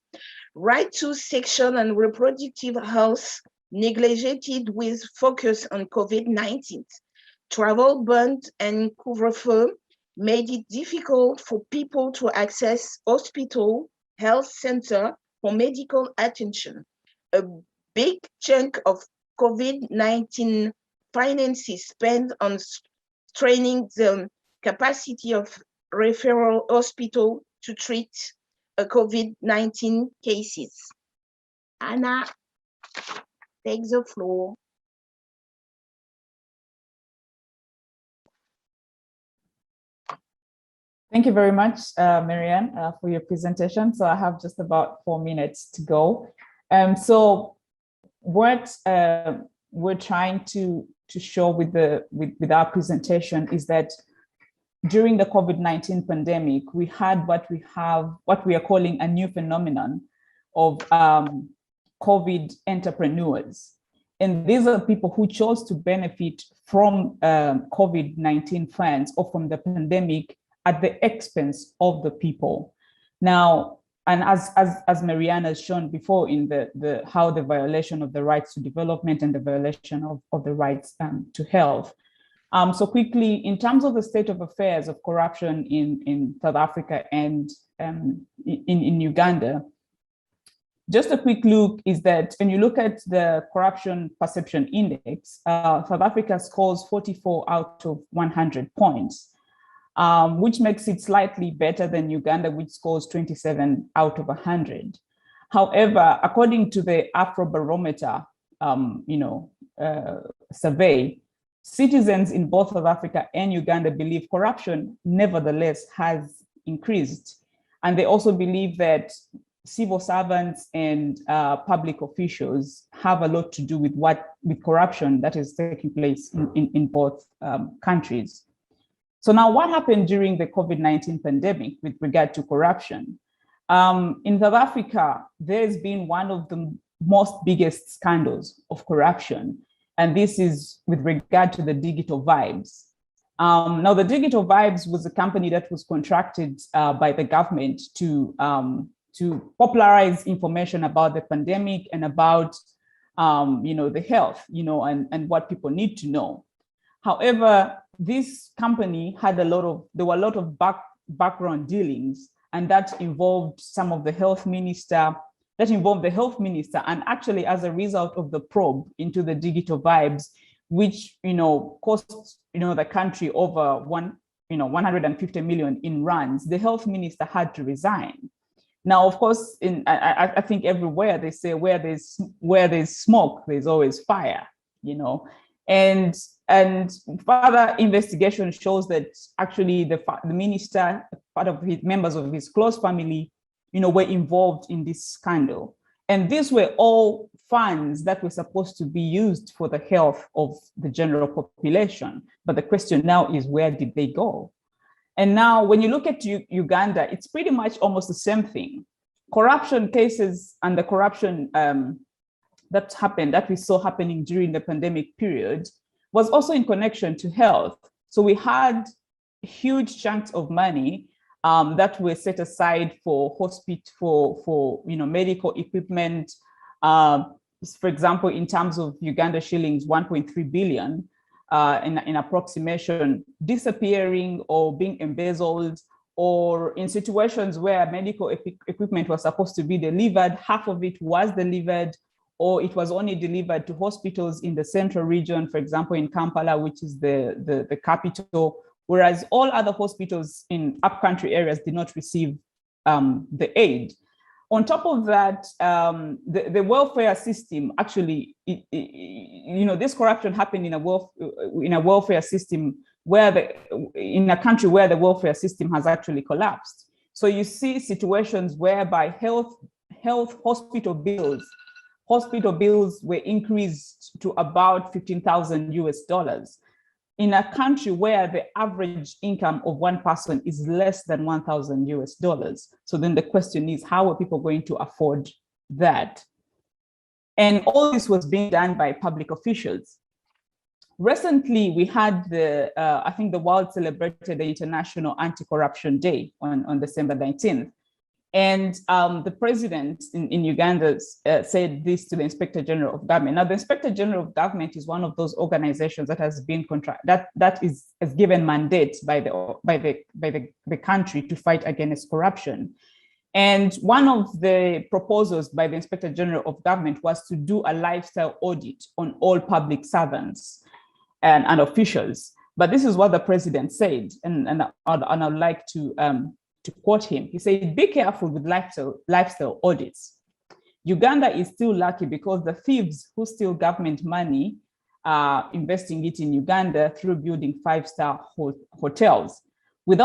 Right to sexual and reproductive health neglected with focus on COVID-19. Travel ban and couvre-feu made it difficult for people to access hospital, health center for medical attention. A big chunk of COVID-19 finances spent on straining the capacity of referral hospital to treat COVID-19 cases. Anna, take the floor. Thank you very much, Marianne, for your presentation. So I have just about 4 minutes to go. So what we're trying to show with our presentation is that during the COVID-19 pandemic, we had what we are calling a new phenomenon of COVID entrepreneurs. And these are people who chose to benefit from COVID-19 funds or from the pandemic at the expense of the people. Now, and as Marianne has shown before in the how the violation of the rights to development and the violation of the rights to health. So quickly, in terms of the state of affairs of corruption in South Africa and in Uganda, just a quick look is that when you look at the corruption perception index, South Africa scores 44 out of 100 points. Which makes it slightly better than Uganda, which scores 27 out of 100. However, according to the Afrobarometer, survey, citizens in both South Africa and Uganda believe corruption nevertheless has increased. And they also believe that civil servants and public officials have a lot to do with corruption that is taking place in both countries. So now what happened during the COVID-19 pandemic with regard to corruption? In South Africa, there's been one of the most biggest scandals of corruption. And this is with regard to the digital vibes. Now, the Digital Vibes was a company that was contracted by the government to popularize information about the pandemic and about, the health, and what people need to know. However, this company had there were a lot of background dealings, and that involved the health minister, and actually as a result of the probe into the Digital Vibes, which cost the country over 150 million in rands, the health minister had to resign. Now, of course, I think everywhere they say where there's smoke, there's always fire, and further investigation shows that actually the minister, part of his members of his close family, were involved in this scandal. And these were all funds that were supposed to be used for the health of the general population. But the question now is, where did they go? And now when you look at Uganda, it's pretty much almost the same thing. Corruption cases and the corruption that we saw happening during the pandemic period was also in connection to health. So we had huge chunks of money that were set aside for medical equipment. For example, in terms of Uganda shillings, 1.3 billion in approximation, disappearing or being embezzled, or in situations where medical equipment was supposed to be delivered, half of it was delivered, or it was only delivered to hospitals in the central region, for example, in Kampala, which is the capital, whereas all other hospitals in upcountry areas did not receive the aid. On top of that, the welfare system actually, this corruption happened in a welfare system in a country where the welfare system has actually collapsed. So you see situations whereby health hospital bills were increased to about $15,000 in a country where the average income of one person is less than $1,000. So then the question is, how are people going to afford that? And all this was being done by public officials. Recently, we had I think the world celebrated the International Anti-Corruption Day on December 19th. And the president in Uganda said this to the Inspector General of Government. Now, the Inspector General of Government is one of those organizations that has been has given mandate by the country to fight against corruption. And one of the proposals by the Inspector General of Government was to do a lifestyle audit on all public servants and officials. But this is what the president said, and I'd like to quote him. He said, "Be careful with lifestyle audits. Uganda is still lucky because the thieves who steal government money are investing it in Uganda through building 5-star hotels. With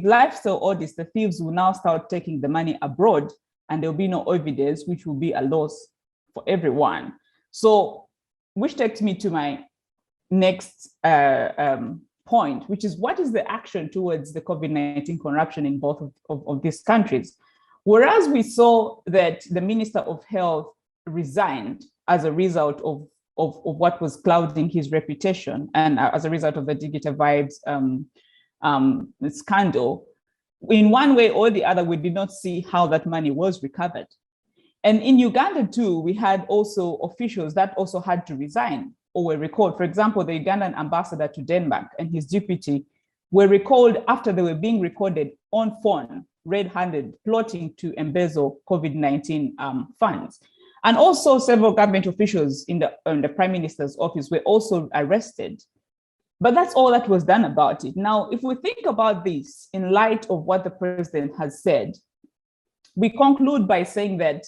lifestyle audits, the thieves will now start taking the money abroad, and there'll be no evidence, which will be a loss for everyone." So, which takes me to my next point, which is, what is the action towards the COVID-19 corruption in both of these countries? Whereas we saw that the Minister of Health resigned as a result of what was clouding his reputation, and as a result of the Digital Vibes scandal, in one way or the other, we did not see how that money was recovered. And in Uganda too, we had also officials that also had to resign or were recalled. For example, the Ugandan ambassador to Denmark and his deputy were recalled after they were being recorded on phone, red-handed, plotting to embezzle COVID-19 funds. And also several government officials in the Prime Minister's office were also arrested. But that's all that was done about it. Now, if we think about this in light of what the president has said, we conclude by saying that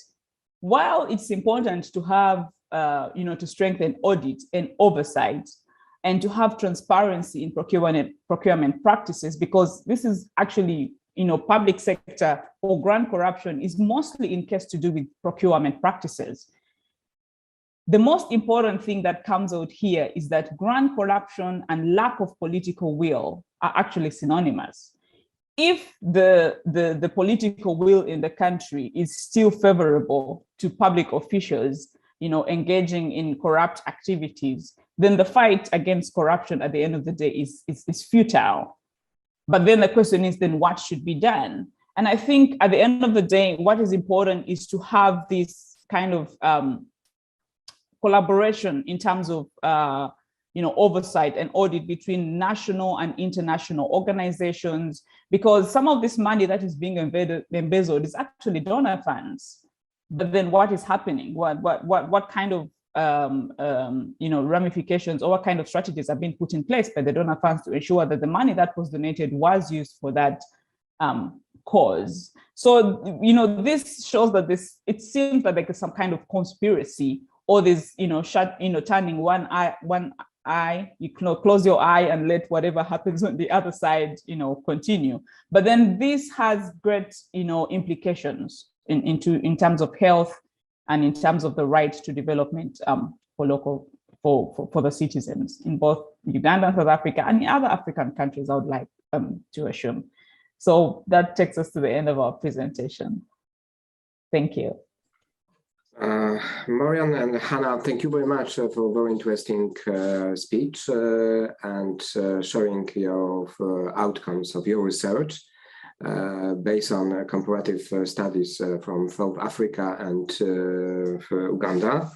while it's important to have to strengthen audit and oversight, and to have transparency in procurement practices, because this is actually, public sector or grant corruption is mostly in case to do with procurement practices. The most important thing that comes out here is that grant corruption and lack of political will are actually synonymous. If the political will in the country is still favorable to public officials, engaging in corrupt activities, then the fight against corruption at the end of the day is futile. But then the question is, then what should be done? And I think at the end of the day, what is important is to have this kind of collaboration in terms of oversight and audit between national and international organizations, because some of this money that is being embezzled is actually donor funds. But then what is happening? What kind of ramifications or what kind of strategies are being put in place by the donor funds to ensure that the money that was donated was used for that cause? So, this shows that it seems that there's some kind of conspiracy, or this, turning one eye, you close your eye and let whatever happens on the other side, continue. But then this has great, implications in terms of health and in terms of the right to development for the citizens in both Uganda and South Africa and in other African countries, I would like to assume. So that takes us to the end of our presentation. Thank you. Marian and Hannah, thank you very much for a very interesting speech and sharing your outcomes of your research based on comparative studies from South Africa and Uganda.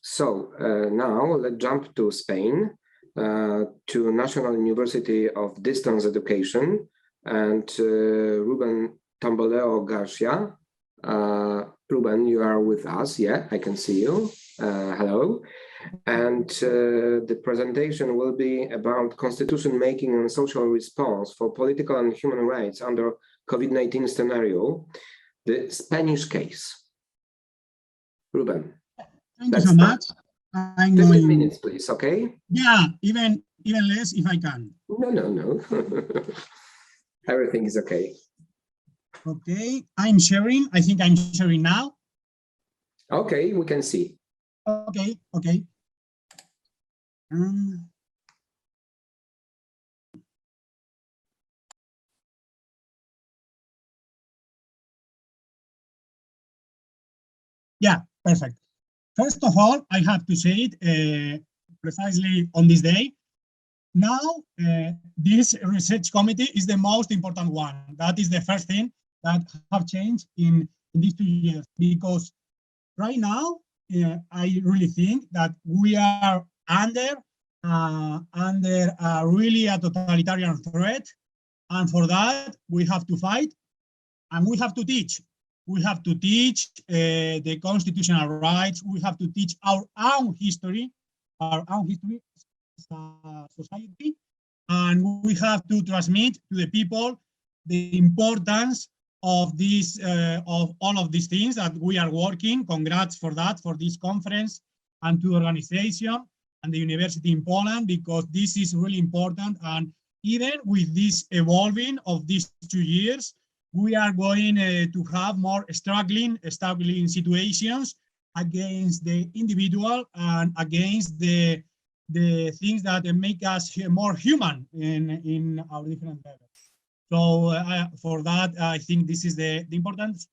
So now let's jump to Spain, to National University of Distance Education, and Ruben Tamboleo Garcia. Ruben, you are with us. Yeah, I can see you. Hello. And the presentation will be about constitution making and social response for political and human rights under COVID-19 scenario, the Spanish case. Ruben. Thank you so much. I'm 15 going... minutes, please, okay? Yeah, even less if I can. No. Everything is okay. Okay, I'm sharing. I think I'm sharing now. Okay, we can see. Okay. Yeah, perfect. First of all, I have to say it precisely on this day. Now, this research committee is the most important one. That is the first thing that have changed in these 2 years, because right now, I really think that we are under really a totalitarian threat. And for that, we have to fight and we have to teach. We have to teach the constitutional rights. We have to teach our own history society, and we have to transmit to the people the importance of this, of all of these things that we are working. Congrats for that, for this conference, and to the organization and the university in Poland, because this is really important. And even with this evolving of these 2 years, we are going to have more struggling situations against the individual and against the things that make us more human in our different levels. So for that, I think this is the importance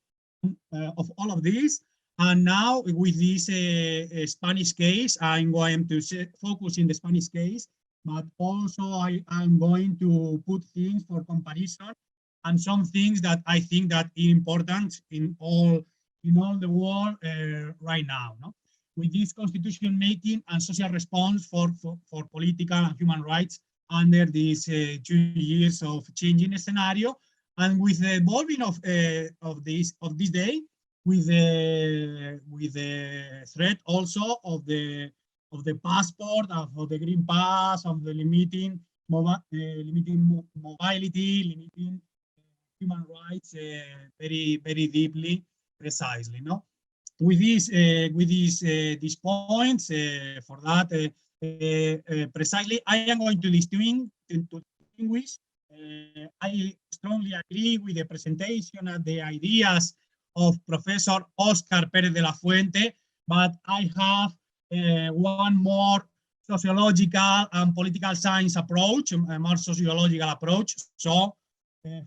of all of this. And now with this Spanish case, I'm going to focus in the Spanish case, but also I'm going to put things for comparison and some things that I think that are important in all the world right now. No? With this constitution making and social response for political and human rights under these 2 years of changing scenario, and with the evolving of this day, with the threat also of the passport, of the green pass, of the limiting mobility, limiting human rights very deeply, precisely. No. With these points, for that, precisely, I am going to distinguish. I strongly agree with the presentation and the ideas of Professor Oscar Pérez de la Fuente, but I have one more sociological and political science approach, a more sociological approach. So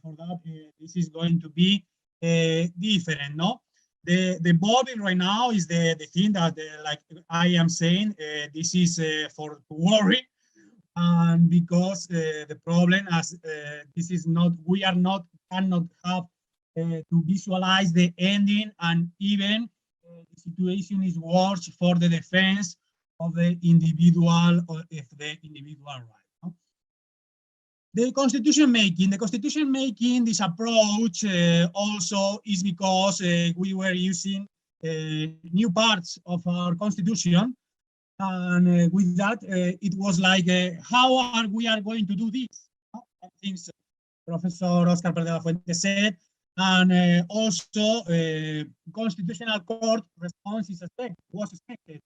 for that, this is going to be different, no? The bobbing right now is the thing that, like I am saying, this is for worry, and because the problem as this is not, we are not, cannot have to visualize the ending, and even the situation is worse for the defense of the individual, or if the individual right. No? The constitution making, this approach also is because we were using new parts of our constitution, and with that it was like, how are we going to do this? I think Professor Oscar Pérez de la Fuente said, and also Constitutional Court response was expected.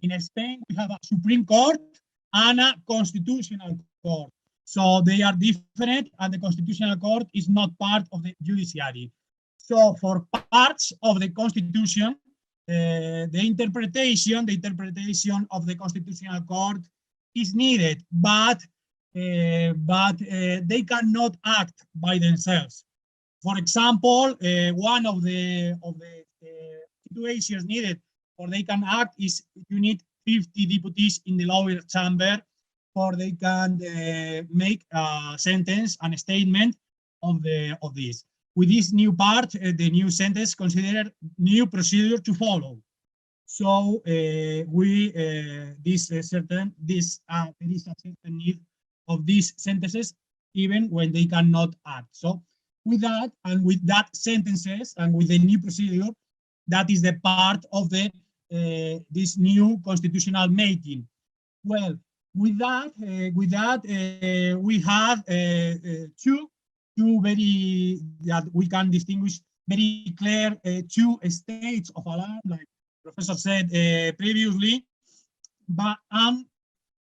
In Spain, we have a Supreme Court and a Constitutional Court. So they are different, and the Constitutional Court is not part of the judiciary. So for parts of the Constitution, the interpretation of the Constitutional Court is needed, but they cannot act by themselves. For example, one of the situations needed for they can act is you need 50 deputies in the lower chamber, or they can make a sentence and a statement of this. With this new part, the new sentence considered new procedure to follow. So there is a certain need of these sentences, even when they cannot act. So with that, and with that sentences, and with the new procedure, that is the part of the this new constitutional making. Well, with that, we have two very, that we can distinguish very clear two states of alarm, like Professor said previously, but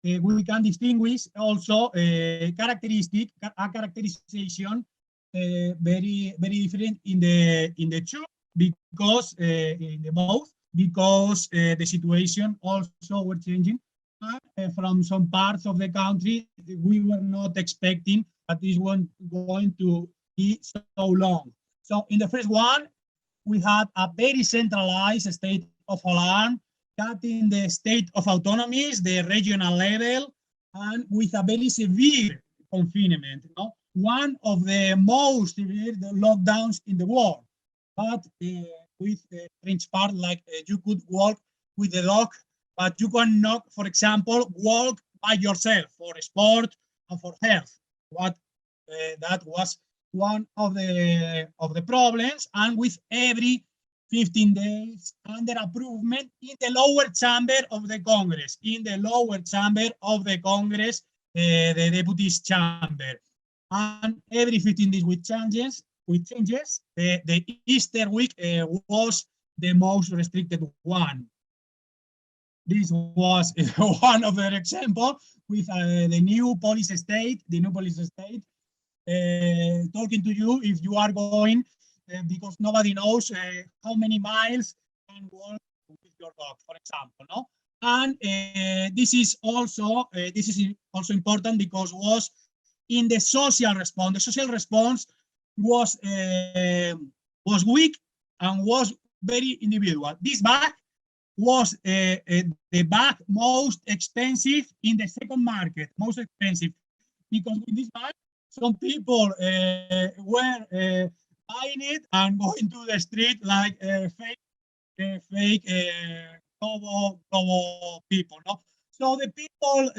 we can distinguish also a characterization very different in the two, because in the both, because the situation also were changing. From some parts of the country, we were not expecting that this one going to be so long. So in the first one, we had a very centralized state of alarm, cutting the state of autonomies, the regional level, and with a very severe confinement. You know? One of the most severe lockdowns in the world, but with the French part, like you could walk with the dog, but you cannot, for example, walk by yourself for sport and for health. That was one of the problems, and with every 15 days under approval in the lower chamber of the Congress, the deputies chamber, and every 15 days with changes. The Easter week was the most restricted one. This was one of the example with the new police state, talking to you if you are going, because nobody knows how many miles you can walk with your dog, for example, no? And this is also important because was in the social response. The social response was weak and was very individual. This bag was the bag most expensive in the second market, most expensive, because with this bag, some people were buying it and going to the street like fake people. No? So the people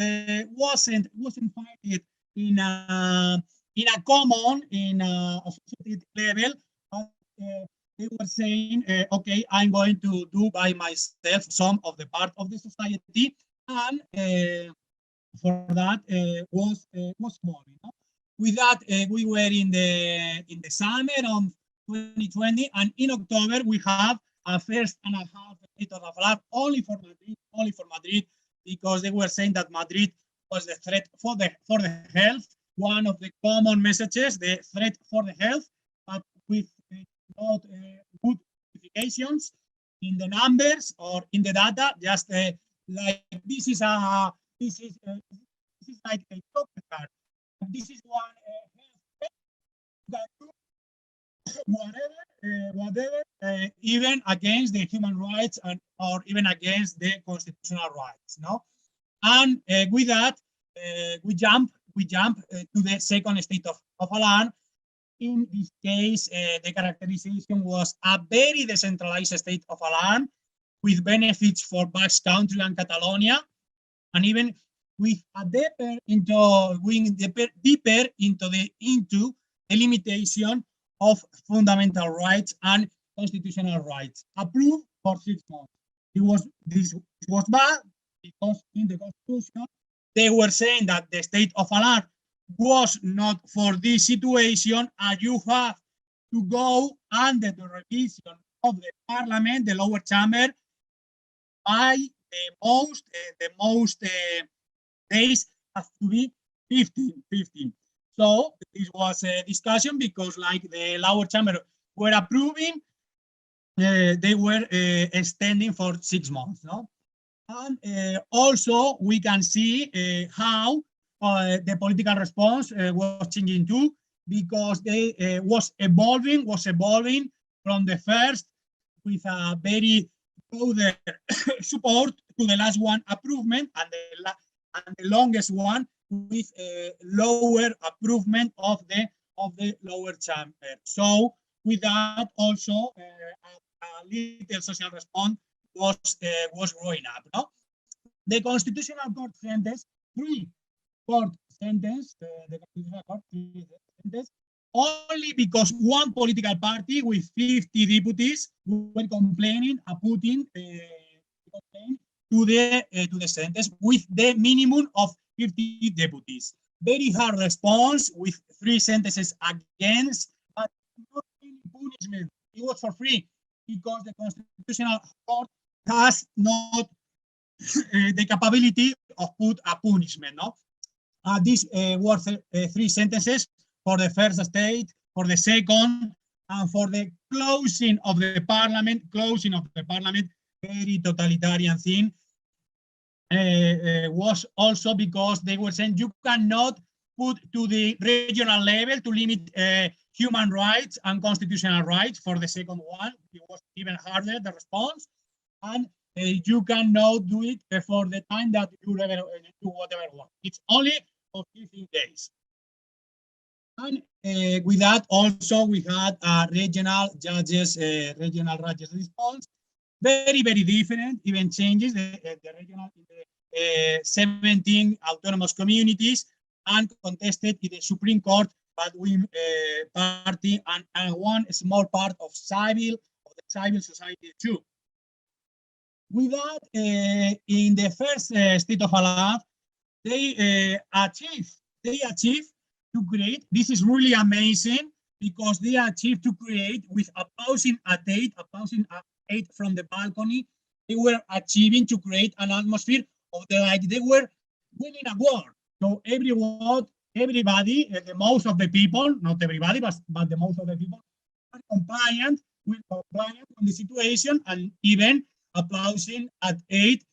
wasn't fighting in a common, in a associated level, but they were saying, okay, I'm going to do by myself some of the part of the society, and for that was small. You know? With that, we were in the summer of 2020, and in October we have a first and a half state of alarm only for Madrid, because they were saying that Madrid was the threat for the health. One of the common messages, the threat for the health, but with not good justifications in the numbers or in the data. Just like this is like a token card. This is one whatever even against the human rights and or even against the constitutional rights. No, and with that we jump to the second state of alarm. In this case, the characterization was a very decentralized state of alarm with benefits for Basque Country and Catalonia, and even with a deeper into the limitation of fundamental rights and constitutional rights. Approved for 6 months. This was bad because in the Constitution they were saying that the state of alarm was not for this situation, and you have to go under the revision of the parliament, the lower chamber, by the most days have to be 15. So this was a discussion because like the lower chamber were approving, they were extending for 6 months. No, and also we can see how the political response was changing too, because they was evolving from the first with a very broader support to the last one approval, and the longest one with a lower approval of the lower chamber. So with that also a little social response was growing up. No? The Constitutional Court sentenced 3 court sentence, the Constitutional Court sentence, only because one political party with 50 deputies were complaining, putting to the sentence with the minimum of 50 deputies. Very hard response with 3 sentences against, but not any punishment. It was for free because the Constitutional Court has not the capability of put a punishment. No. These were 3 sentences for the first state, for the second, and for the closing of the parliament, very totalitarian thing, was also because they were saying you cannot put to the regional level to limit human rights and constitutional rights. For the second one, it was even harder, the response, and you cannot do it for the time that you do whatever want. It's only for 15 days. And with that also we had regional judges response, very different, even changes the regional 17 autonomous communities and contested in the Supreme Court, but we party and one small part of the civil society too. With that, in the first state of alarm, they achieved to create. This is really amazing because they achieved to create with applauding at 8 from the balcony. They were achieving to create an atmosphere of like they were winning a war. So everybody, the most of the people, not everybody, but the most of the people are compliant with the situation, and even applauding at 8,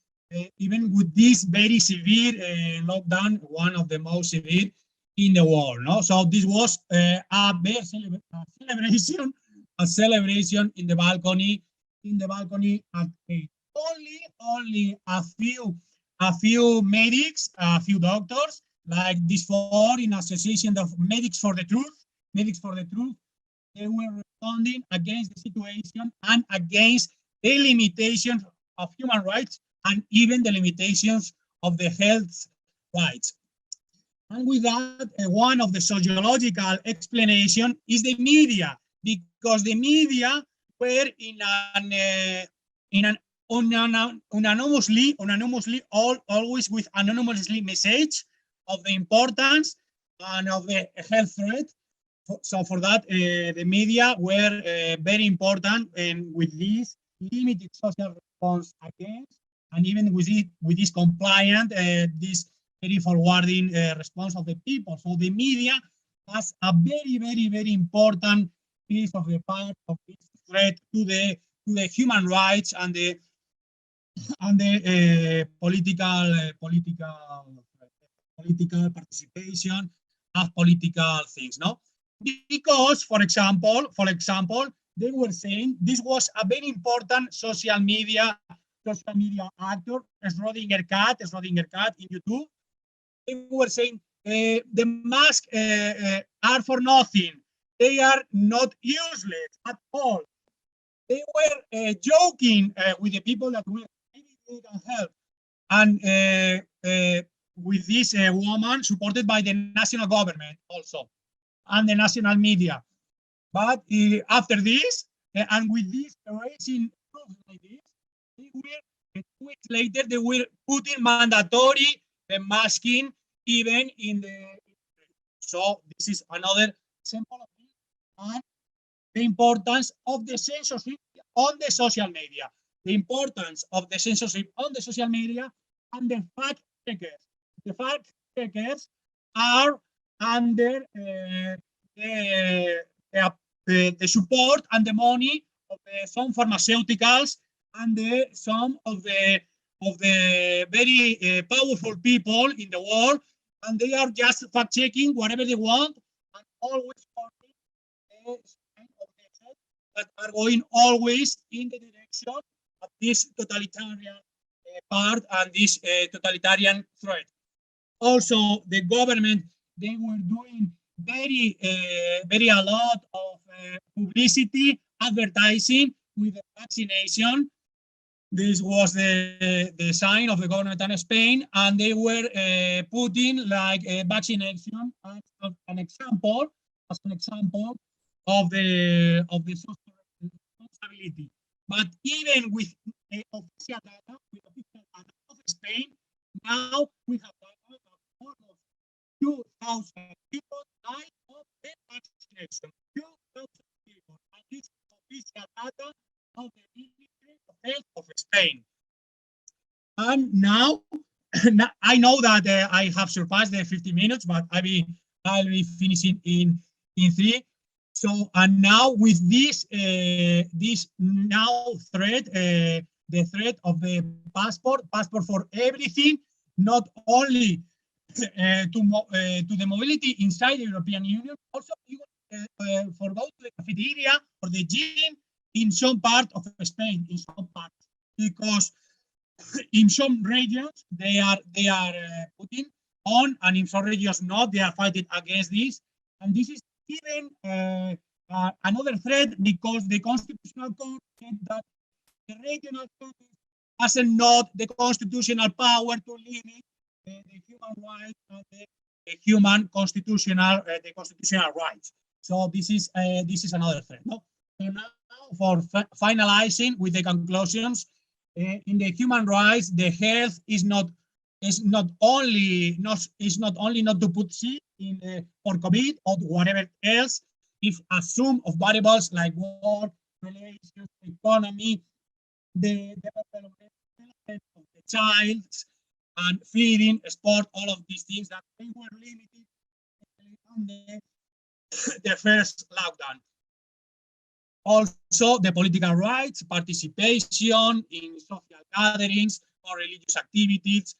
even with this very severe lockdown, one of the most severe in the world. No, so this was a celebration in the balcony at 8. Only a few medics, a few doctors, like this 4 in Association of Medics for the Truth, they were responding against the situation and against the limitations of human rights and even the limitations of the health rights. And with that, one of the sociological explanation is the media, because the media were anonymously, always with anonymously message of the importance and of the health threat. So for that, the media were very important, and with this limited social response against, and even with this compliant, this very forwarding response of the people. So the media has a very important piece of the part of this threat to the human rights and the political participation of political things. No, because for example, they were saying this was a very important social media actor, Schrödinger cat in YouTube. They were saying the masks are for nothing. They are not useless at all. They were joking with the people that were maybe they can help. And with this woman supported by the national government also and the national media. But after this, and with this raising proofs like this, they were 2 weeks later, they were putting mandatory masking even in the. So this is another example of this, and the importance of the censorship on the social media, the importance of the censorship on the social media, and the fact checkers. The fact checkers are under the support and the money of some pharmaceuticals and some of the very powerful people in the world, and they are just fact checking whatever they want and always that are going always in the direction of this totalitarian part and this totalitarian threat. Also, the government, they were doing very a lot of publicity, advertising with the vaccination. This was the sign of the government in Spain, and they were putting like a vaccination as an example of the social responsibility. But even with official data, of Spain, now we have data of almost 2,000 people died of the vaccination. 2,000 people, and this official data of the Ministry of Health of Spain. And now, I know that I have surpassed the 50 minutes, but I'll be finishing in 3. So, and now with this now threat, the threat of the passport for everything, not only to the mobility inside the European Union, also for go to the cafeteria or the gym in some part of Spain, in some part, because in some regions they are putting on, and in some regions not. They are fighting against this, and this is even another threat because the Constitutional Court said that the regional court has not the constitutional power to limit the human rights and the human constitutional rights. So this is another threat. No? So now for finalizing with the conclusions, in the human rights, the health is not only not to put C in for COVID or whatever else. If a sum of variables like work, relations, economy, the development of the child, and feeding, sport, all of these things that they were limited on the first lockdown. Also, the political rights, participation in social gatherings or religious activities,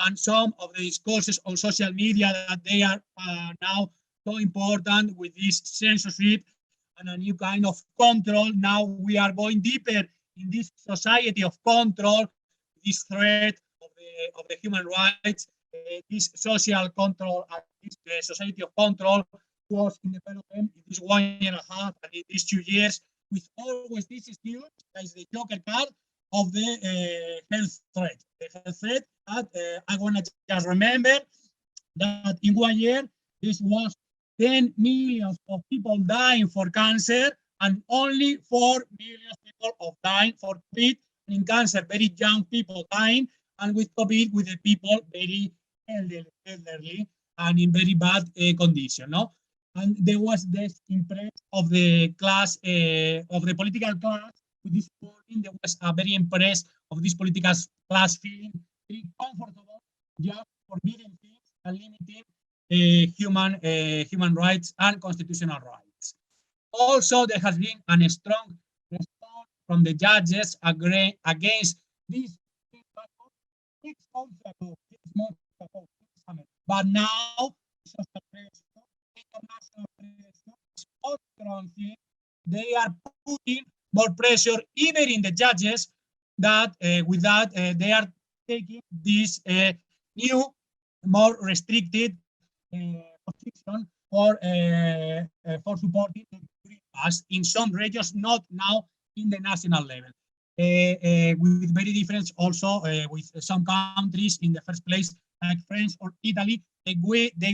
and some of the discourses on social media that they are now so important with this censorship and a new kind of control. Now we are going deeper in this society of control, this threat of the human rights, this social control, and this society of control was in development in this 1.5 years and in these 2 years, with always this excuse as the joker card of the health threat. The health threat that I want to just remember that in 1 year, this was 10 million of people dying for cancer and only 4 million people of dying for COVID. In cancer, very young people dying, and with COVID, with the people very elderly and in very bad condition. No? And there was this impress of the class, of the political class, with this morning, there was a very impressed of this political class feeling very comfortable, just forbidding things and limiting human rights and constitutional rights. Also, there has been a strong response from the judges against this 6 months ago. But now, international pressure is so strong they are putting more pressure even in the judges that with that they are taking this new, more restricted position for supporting the Green Pass in some regions, not now in the national level. With very different also with some countries in the first place, like France or Italy, they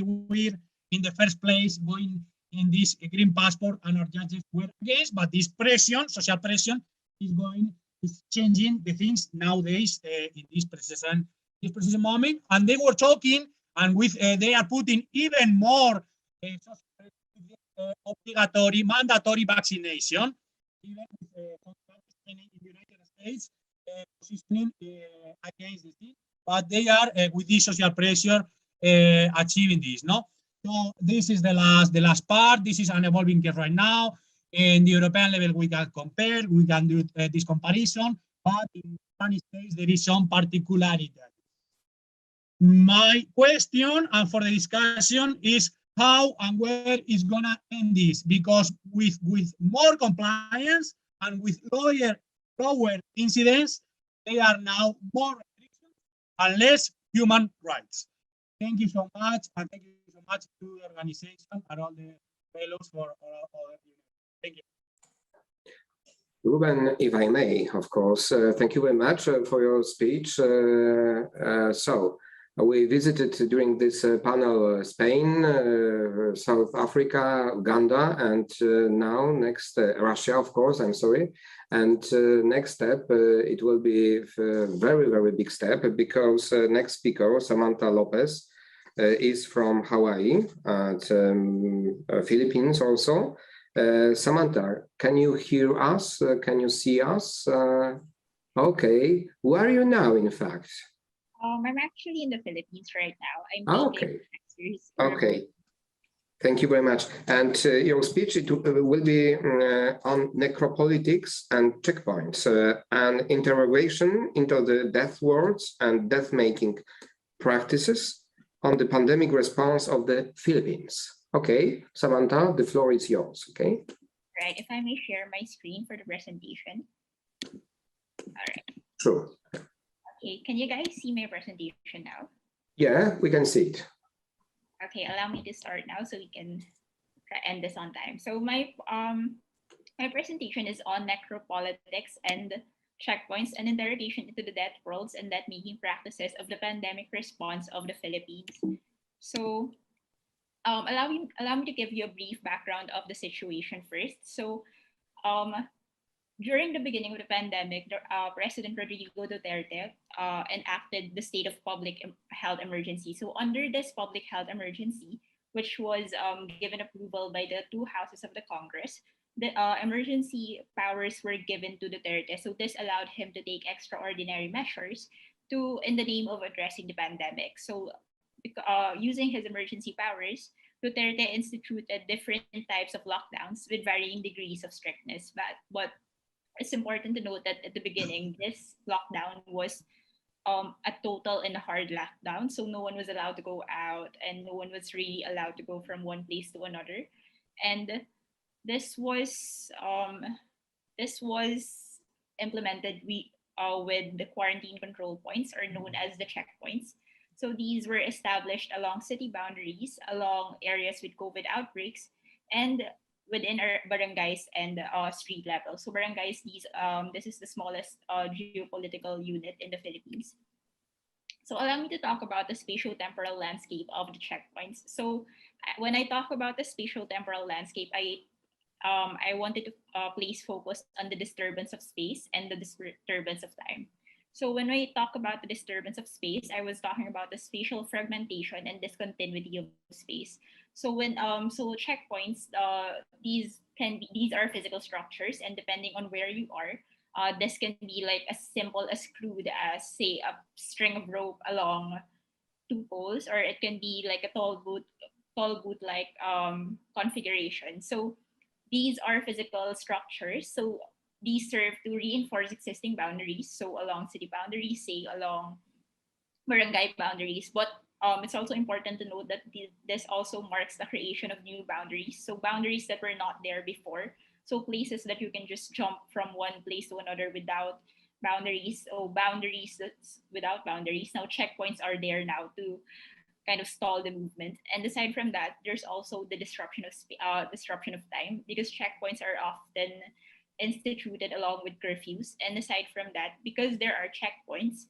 were in the first place going in this green passport, and our judges were against. But this pressure, social pressure, is changing the things nowadays in this precision moment. And they were talking, and with they are putting even more obligatory, mandatory vaccination, even with in the United States positioning against this thing, but they are with this social pressure achieving this. No, so this is the last part. This is an evolving case right now. In the European level, we can compare, we can do this comparison, but in Spanish case, there is some particularity. My question and for the discussion is how and where is gonna end this, because with more compliance and with lower incidents, they are now more restrictions and less human rights. Thank you so much, and thank you so much to the organization and all the fellows for all of you. Thank you. Ruben, if I may, of course, thank you very much for your speech. So we visited during this panel Spain, South Africa, Uganda, and now next Russia, of course, I'm sorry. And next step, it will be a very, very big step, because next speaker, Samantha Lopez, is from Hawaii and Philippines also. Samantha, can you hear us? Can you see us? Okay, where are you now, in fact? I'm actually in the Philippines right now. I'm okay. Okay. Thank you very much. And your speech will be on necropolitics and checkpoints, and interrogation into the death wards and death-making practices on the pandemic response of the Philippines. Okay, Samantha, the floor is yours, okay? Right, if I may share my screen for the presentation. All right. Sure. Okay, can you guys see my presentation now? Yeah, we can see it. Okay, allow me to start now so we can end this on time. So my presentation is on necropolitics and checkpoints and interrogation into the death worlds and death-making practices of the pandemic response of the Philippines. So allow me to give you a brief background of the situation first. So during the beginning of the pandemic, President Rodrigo Duterte enacted the state of public health emergency. So under this public health emergency, which was given approval by the two houses of the Congress, the emergency powers were given to Duterte. So this allowed him to take extraordinary measures in the name of addressing the pandemic. So using his emergency powers, Duterte instituted different types of lockdowns with varying degrees of strictness. But it's important to note that at the beginning, this lockdown was a total and hard lockdown. So no one was allowed to go out and no one was really allowed to go from one place to another. And this was implemented with the quarantine control points, or known as the checkpoints. So these were established along city boundaries, along areas with COVID outbreaks, and within our barangays and street level. So barangays, this is the smallest geopolitical unit in the Philippines. So allow me to talk about the spatio-temporal landscape of the checkpoints. So when I talk about the spatio-temporal landscape, I wanted to place focus on the disturbance of space and the disturbance of time. So when I talk about the disturbance of space, I was talking about the spatial fragmentation and discontinuity of space. So when checkpoints, these are physical structures, and depending on where you are, this can be like as simple as crude as, say, a string of rope along two poles, or it can be like a tall boot like configuration. So these are physical structures. So these serve to reinforce existing boundaries, so along city boundaries, say along barangay boundaries. But it's also important to note that this also marks the creation of new boundaries, so boundaries that were not there before. So places that you can just jump from one place to another without boundaries, or boundaries that's without boundaries. Now checkpoints are there now to kind of stall the movement. And aside from that, there's also the disruption of time, because checkpoints are often instituted along with curfews. And aside from that, because there are checkpoints,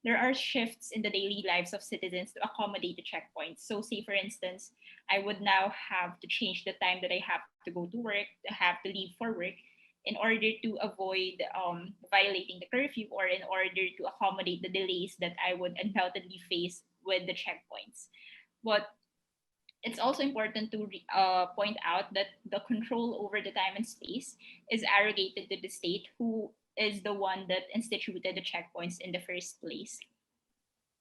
there are shifts in the daily lives of citizens to accommodate the checkpoints. So say for instance, I would now have to change the time that I have to go to work, to have to leave for work, in order to avoid violating the curfew, or in order to accommodate the delays that I would undoubtedly face with the checkpoints. But it's also important to point out that the control over the time and space is arrogated to the state, who is the one that instituted the checkpoints in the first place.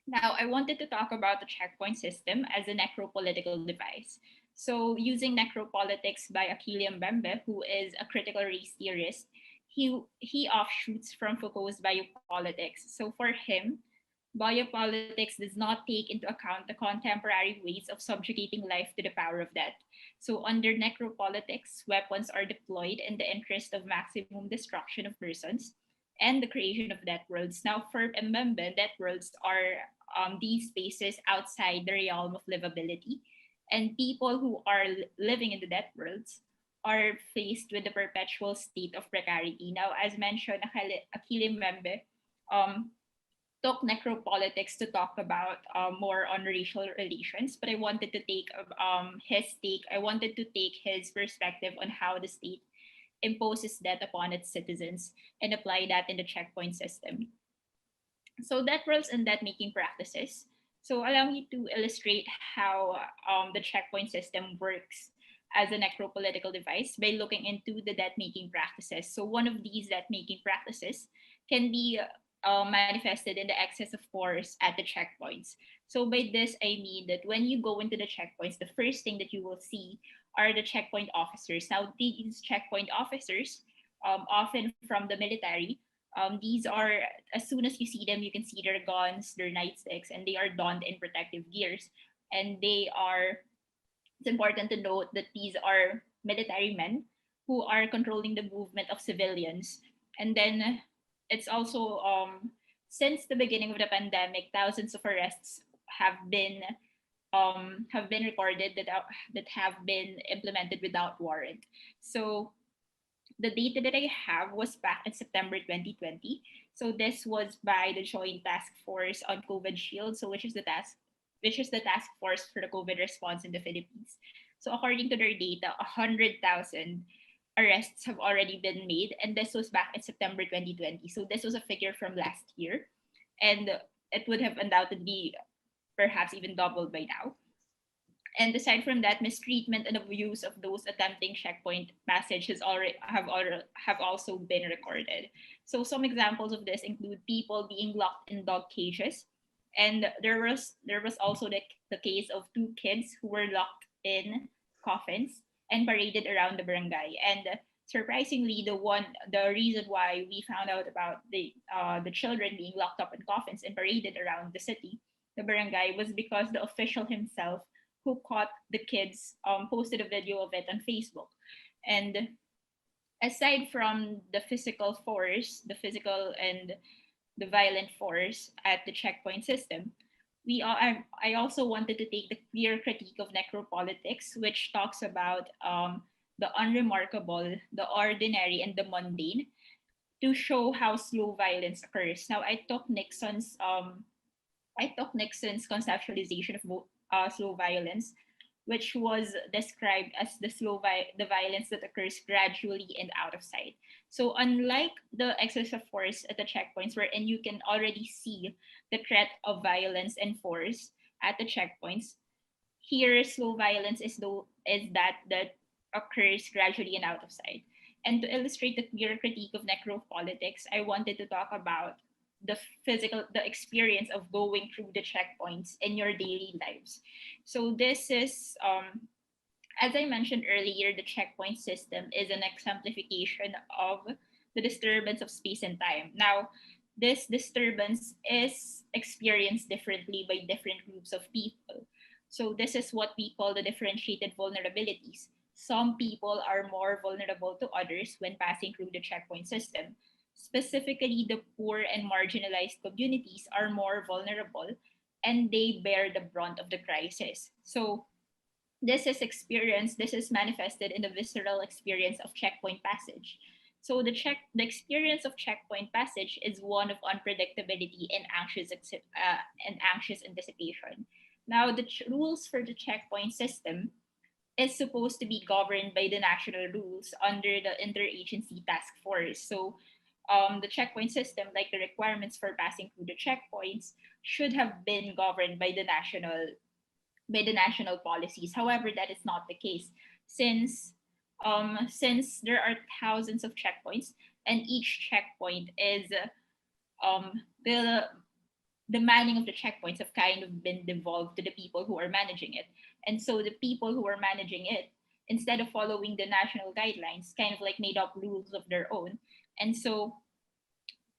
Now, I wanted to talk about the checkpoint system as a necropolitical device. So using Necropolitics by Achille Mbembe, who is a critical race theorist, he offshoots from Foucault's biopolitics. So for him, biopolitics does not take into account the contemporary ways of subjugating life to the power of death. So under necropolitics, weapons are deployed in the interest of maximum destruction of persons and the creation of death worlds. Now for Mbembe, death worlds are these spaces outside the realm of livability, and people who are living in the death worlds are faced with the perpetual state of precarity. Now, as mentioned, Achille Mbembe took necropolitics to talk about more on racial relations, but I wanted to take his perspective on how the state imposes death upon its citizens and apply that in the checkpoint system. So death worlds and death making practices. So allow me to illustrate how the checkpoint system works as a necropolitical device by looking into the death making practices. So one of these death making practices can be manifested in the excess of force at the checkpoints. So by this, I mean that when you go into the checkpoints, the first thing that you will see are the checkpoint officers. Now, these checkpoint officers, often from the military, these are, as soon as you see them, you can see their guns, their nightsticks, and they are donned in protective gears. And it's important to note that these are military men who are controlling the movement of civilians. And then it's also, since the beginning of the pandemic, thousands of arrests have been recorded that have been implemented without warrant. So the data that I have was back in September 2020. So this was by the Joint Task Force on COVID Shield, so which is the task force for the COVID response in the Philippines. So according to their data, 100,000 arrests have already been made, and this was back in September 2020. So this was a figure from last year, and it would have undoubtedly perhaps even doubled by now. And aside from that, mistreatment and abuse of those attempting checkpoint passage have also been recorded. So some examples of this include people being locked in dog cages, and there was also the case of 2 kids who were locked in coffins and paraded around the barangay. And surprisingly, the reason why we found out about the children being locked up in coffins and paraded around the city, the barangay, was because the official himself who caught the kids posted a video of it on Facebook. And aside from the physical force, the physical and the violent force at the checkpoint system, I also wanted to take the clear critique of necropolitics, which talks about the unremarkable, the ordinary, and the mundane, to show how slow violence occurs. Now, I took Nixon's conceptualization of slow violence, which was described as the violence that occurs gradually and out of sight. So unlike the excess of force at the checkpoints, wherein you can already see the threat of violence and force at the checkpoints, here slow violence is that occurs gradually and out of sight. And to illustrate the clear critique of necropolitics, I wanted to talk about the experience of going through the checkpoints in your daily lives. So this is, as I mentioned earlier, the checkpoint system is an exemplification of the disturbance of space and time. Now, this disturbance is experienced differently by different groups of people. So this is what we call the differentiated vulnerabilities. some people are more vulnerable to others when passing through the checkpoint system. Specifically, the poor and marginalized communities are more vulnerable and they bear the brunt of the crisis. So this is manifested in the visceral experience of checkpoint passage. So the experience of checkpoint passage is one of unpredictability and anxious anticipation. Now, the rules for the checkpoint system is supposed to be governed by the national rules under the interagency task force. So the checkpoint system, like the requirements for passing through the checkpoints, should have been governed by the national policies. However, that is not the case since there are thousands of checkpoints and each checkpoint is the manning of the checkpoints have kind of been devolved to the people who are managing it. And so the people who are managing it, instead of following the national guidelines, kind of like made up rules of their own. And so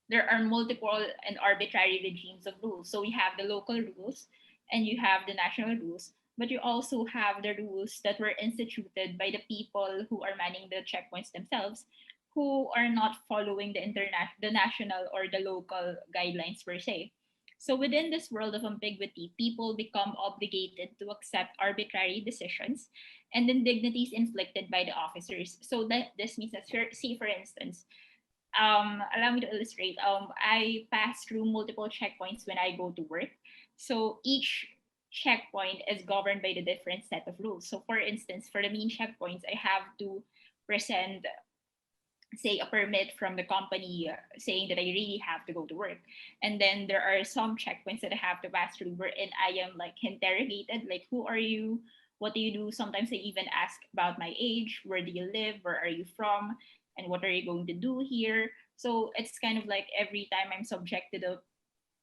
there are multiple and arbitrary regimes of rules. So we have the local rules and you have the national rules, but you also have the rules that were instituted by the people who are manning the checkpoints themselves, who are not following the national or the local guidelines per se. So within this world of ambiguity, people become obligated to accept arbitrary decisions and indignities inflicted by the officers. So that this means that, say for instance, allow me to illustrate. I pass through multiple checkpoints when I go to work. So each checkpoint is governed by the different set of rules. So for instance, for the main checkpoints, I have to present, say, a permit from the company saying that I really have to go to work. And then there are some checkpoints that I have to pass through wherein I am like interrogated, like, who are you? What do you do? Sometimes they even ask about my age, where do you live, where are you from, and what are you going to do here? So it's kind of like every time I'm subject to the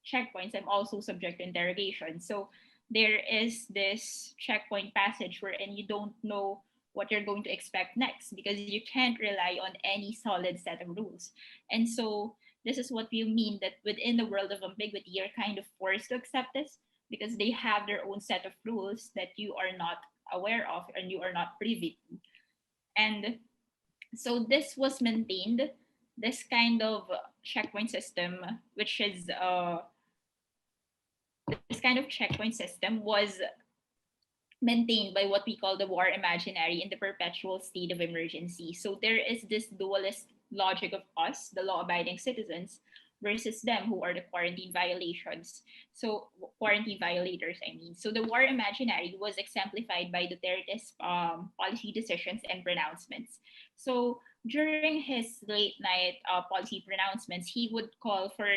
checkpoints, I'm also subject to interrogation. So there is this checkpoint passage wherein you don't know what you're going to expect next because you can't rely on any solid set of rules. And so this is what we mean that within the world of ambiguity, you're kind of forced to accept this because they have their own set of rules that you are not aware of and you are not privy to. And so this was maintained, this kind of checkpoint system, which is this kind of checkpoint system was maintained by what we call the war imaginary in the perpetual state of emergency. So there is this dualist logic of us, the law-abiding citizens, versus them who are the quarantine violators. So quarantine violators, I mean. So the war imaginary was exemplified by Duterte's policy decisions and pronouncements. So during his late night policy pronouncements, he would call for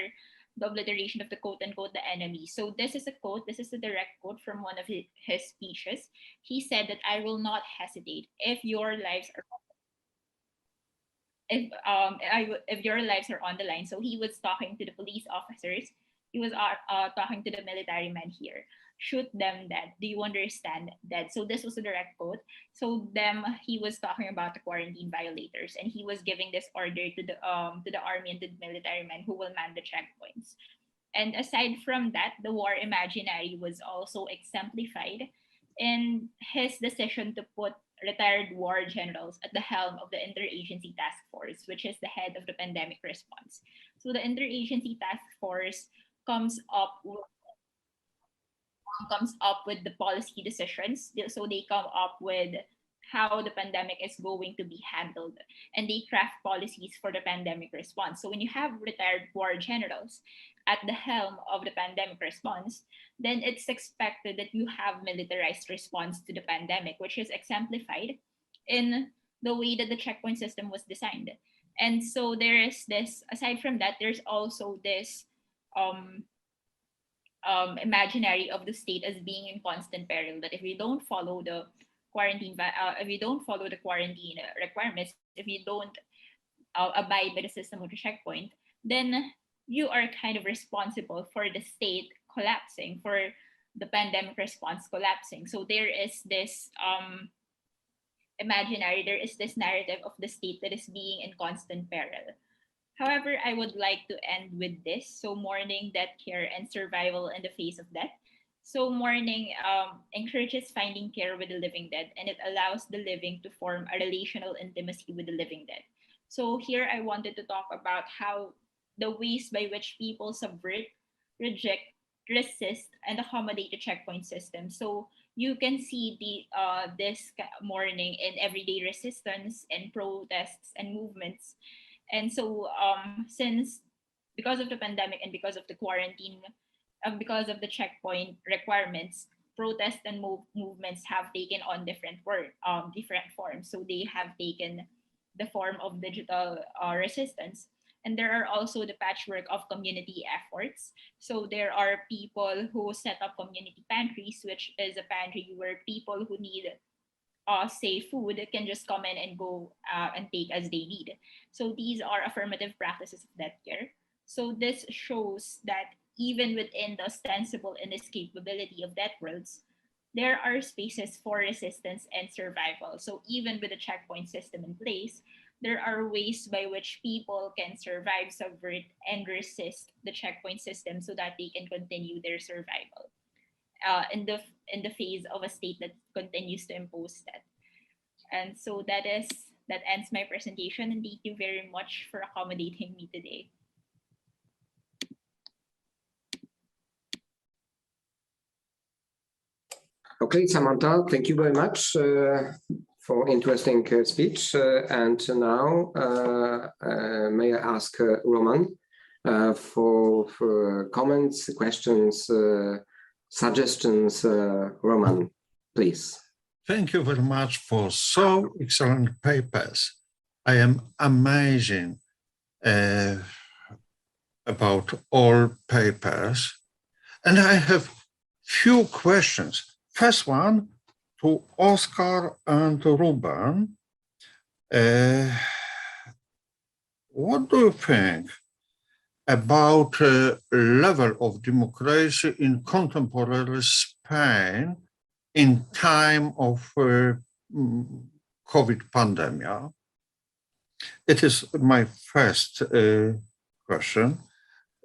the obliteration of the quote unquote the enemy. So this is a quote, this is a direct quote from one of his speeches. He said that I will not hesitate if your lives are if your lives are on the line. So he was talking to the police officers. He was talking to the military men here. Shoot them dead. Do you understand that? So this was a direct quote. So he was talking about the quarantine violators, and he was giving this order to the army and to the military men who will man the checkpoints. And aside from that, the war imaginary was also exemplified in his decision to put retired war generals at the helm of the Interagency Task Force, which is the head of the pandemic response. So the Interagency Task Force comes up with the policy decisions. So they come up with how the pandemic is going to be handled, and they craft policies for the pandemic response. So when you have retired war generals at the helm of the pandemic response, then it's expected that you have militarized response to the pandemic, which is exemplified in the way that the checkpoint system was designed. And so there is this, aside from that, there's also this imaginary of the state as being in constant peril, that if we don't follow the quarantine requirements, if you don't abide by the system of the checkpoint, then you are kind of responsible for the state collapsing, for the pandemic response collapsing. So there is this there is this narrative of the state that is being in constant peril. However, I would like to end with this. So mourning, death, care, and survival in the face of death. So mourning encourages finding care with the living dead, and it allows the living to form a relational intimacy with the living dead. So here I wanted to talk about how the ways by which people subvert, reject, resist, and accommodate the checkpoint system. So you can see this mourning in everyday resistance and protests and movements. And so since because of the pandemic and because of the quarantine, because of the checkpoint requirements, protests and movements have taken on different forms. So they have taken the form of digital resistance. And there are also the patchwork of community efforts. So there are people who set up community pantries, which is a pantry where people who need say food can just come in and go and take as they need. So these are affirmative practices of death care. So this shows that even within the ostensible inescapability of death worlds, there are spaces for resistance and survival. So even with a checkpoint system in place, there are ways by which people can survive, subvert, and resist the checkpoint system so that they can continue their survival in the phase of a state that continues to impose that. And so that ends my presentation, and thank you very much for accommodating me today. Okay, Samantha, thank you very much for interesting speech. And now, may I ask Roman for comments, questions, suggestions? Roman, please. Thank you very much for so excellent papers. I am amazing about all papers, and I have few questions. First one to Oscar and Ruben. What do you think about level of democracy in contemporary Spain in time of COVID pandemic? It is my first question.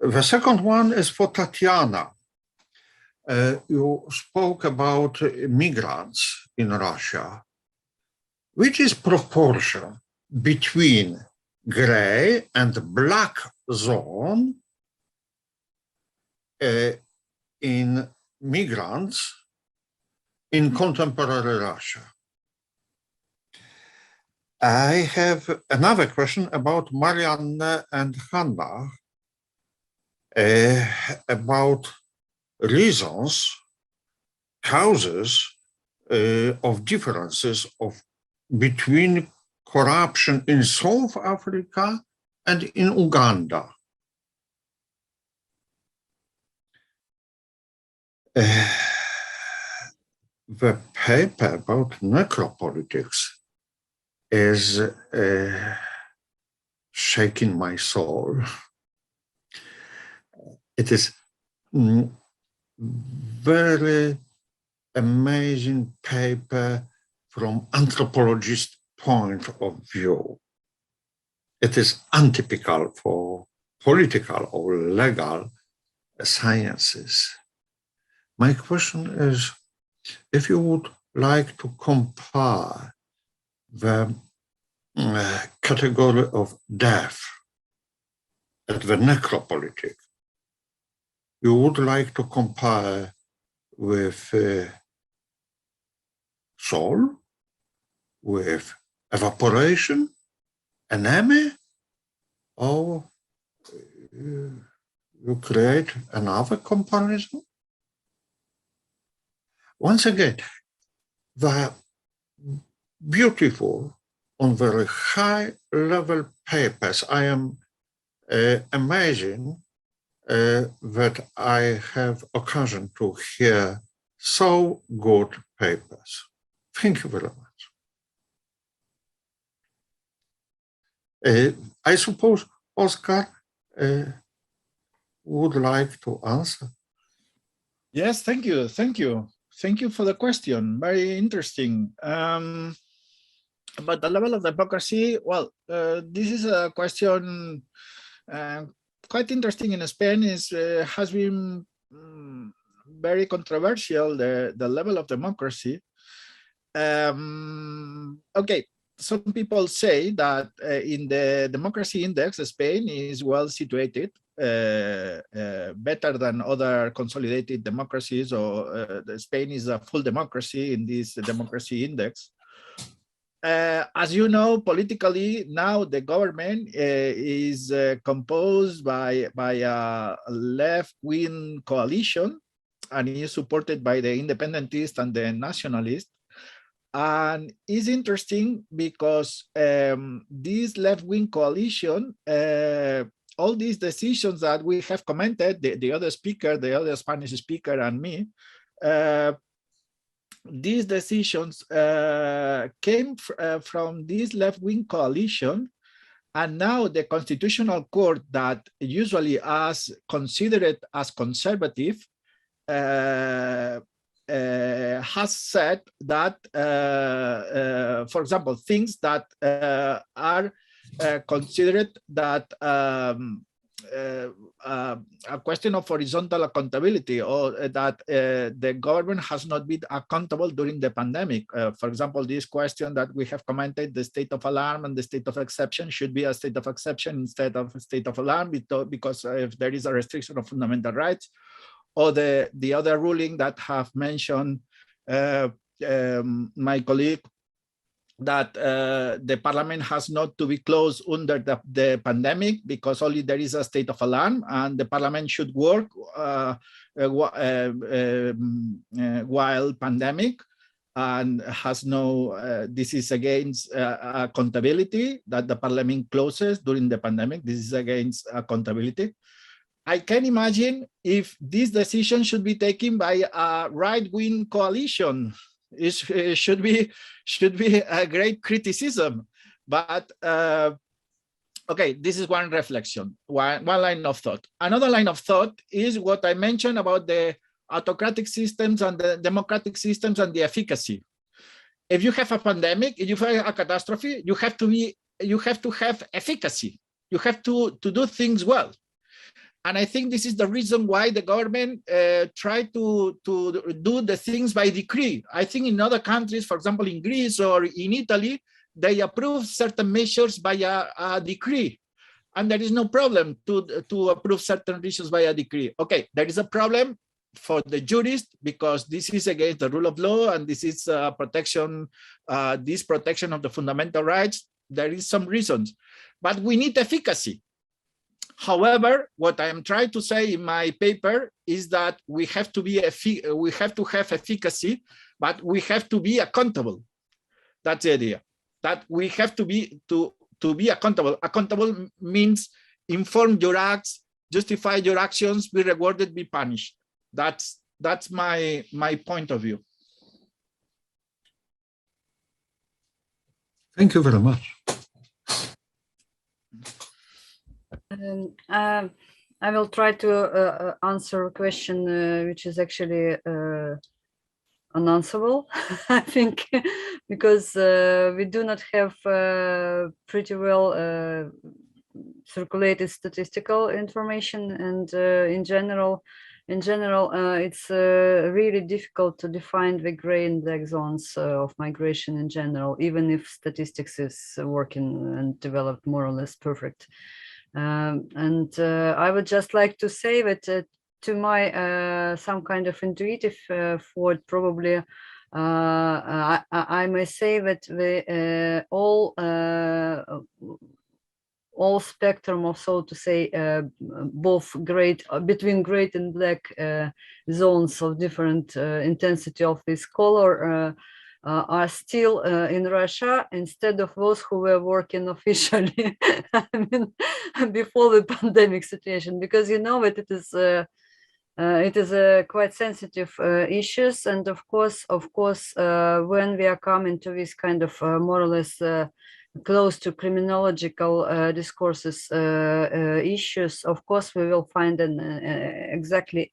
The second one is for Tatiana. You spoke about migrants in Russia. Which is proportion between gray and black zone in migrants in contemporary Russia? I have another question about Marianne and Hannah about reasons, causes of differences between corruption in South Africa and in Uganda. The paper about necropolitics is shaking my soul. It is very amazing paper from anthropologist point of view. It is untypical for political or legal sciences. My question is, if you would like to compare the category of death at the necropolitic, you would like to compare with soul, with evaporation, enemy, or you create another comparison? Once again, the beautiful, on very high level papers, I am amazing that I have occasion to hear so good papers. Thank you very much. I suppose Oscar would like to answer. Yes, thank you. Thank you. Thank you for the question. Very interesting. About the level of democracy, well, this is a question quite interesting in Spain. Has been very controversial, the level of democracy. Okay, some people say that in the democracy index, Spain is well situated, better than other consolidated democracies, or Spain is a full democracy in this democracy index. As you know, politically now the government is composed by a left-wing coalition, and is supported by the independentists and the nationalists. And it's interesting because this left-wing coalition, all these decisions that we have commented, the other speaker, the other Spanish speaker and me, these decisions came from this left-wing coalition, and now the Constitutional Court, that usually is considered as conservative, has said that, for example, things that are considered that a question of horizontal accountability, or that the government has not been accountable during the pandemic. For example, this question that we have commented, the state of alarm and the state of exception should be a state of exception instead of a state of alarm, because if there is a restriction of fundamental rights, or the other ruling that have mentioned my colleague, that the parliament has not to be closed under the pandemic because only there is a state of alarm, and the parliament should work while pandemic, and has no, this is against accountability, that the parliament closes during the pandemic. This is against accountability. I can imagine if this decision should be taken by a right-wing coalition. It should be a great criticism, but okay, this is one reflection, one line of thought. Another line of thought is what I mentioned about the autocratic systems and the democratic systems and the efficacy. If you have a pandemic, if you have a catastrophe, you have to have efficacy. You have to do things well. And I think this is the reason why the government tried to do the things by decree. I think in other countries, for example, in Greece or in Italy, they approve certain measures by a decree. And there is no problem to approve certain measures by a decree. Okay, there is a problem for the jurist because this is against the rule of law, and this is protection of the fundamental rights. There is some reasons, but we need efficacy. However, what I am trying to say in my paper is that we have to have efficacy, but we have to be accountable. That's the idea. That we have to be accountable. Accountable means inform your acts, justify your actions, be rewarded, be punished. That's my point of view. Thank you very much. I will try to answer a question which is actually unanswerable, I think, because we do not have pretty well circulated statistical information, and in general, it's really difficult to define the gray and black zones of migration in general, even if statistics is working and developed more or less perfect. And I would just like to say that to my some kind of intuitive thought, probably I may say that the all spectrum of, so to say, both between gray and black zones of different intensity of this color are still in Russia, instead of those who were working officially I mean, before the pandemic situation, because you know that it is quite sensitive issues, and of course when we are coming to this kind of more or less close to criminological discourses issues, of course we will find an exactly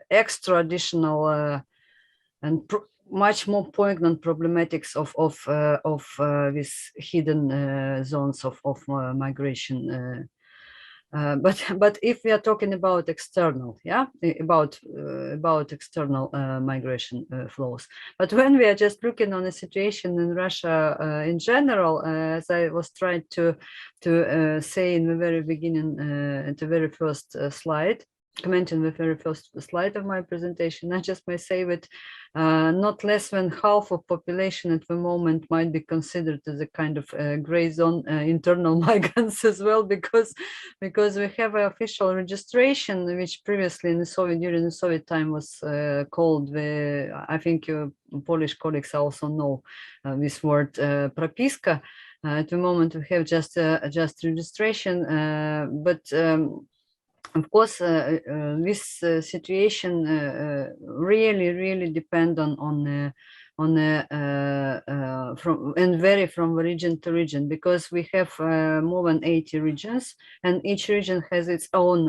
extra additional and much more poignant problematics of these hidden zones of migration. But if we are talking about external, yeah, about external migration flows, but when we are just looking on the situation in Russia in general, as I was trying to say in the very beginning, at the very first slide, commenting the very first slide of my presentation, I just may say that not less than half of population at the moment might be considered as a kind of gray zone internal migrants as well, because we have an official registration, which previously in the during the Soviet time was called the, I think Polish colleagues also know this word, propiska. At the moment we have just registration, but of course, this situation really depend on vary from region to region, because we have more than 80 regions, and each region has its own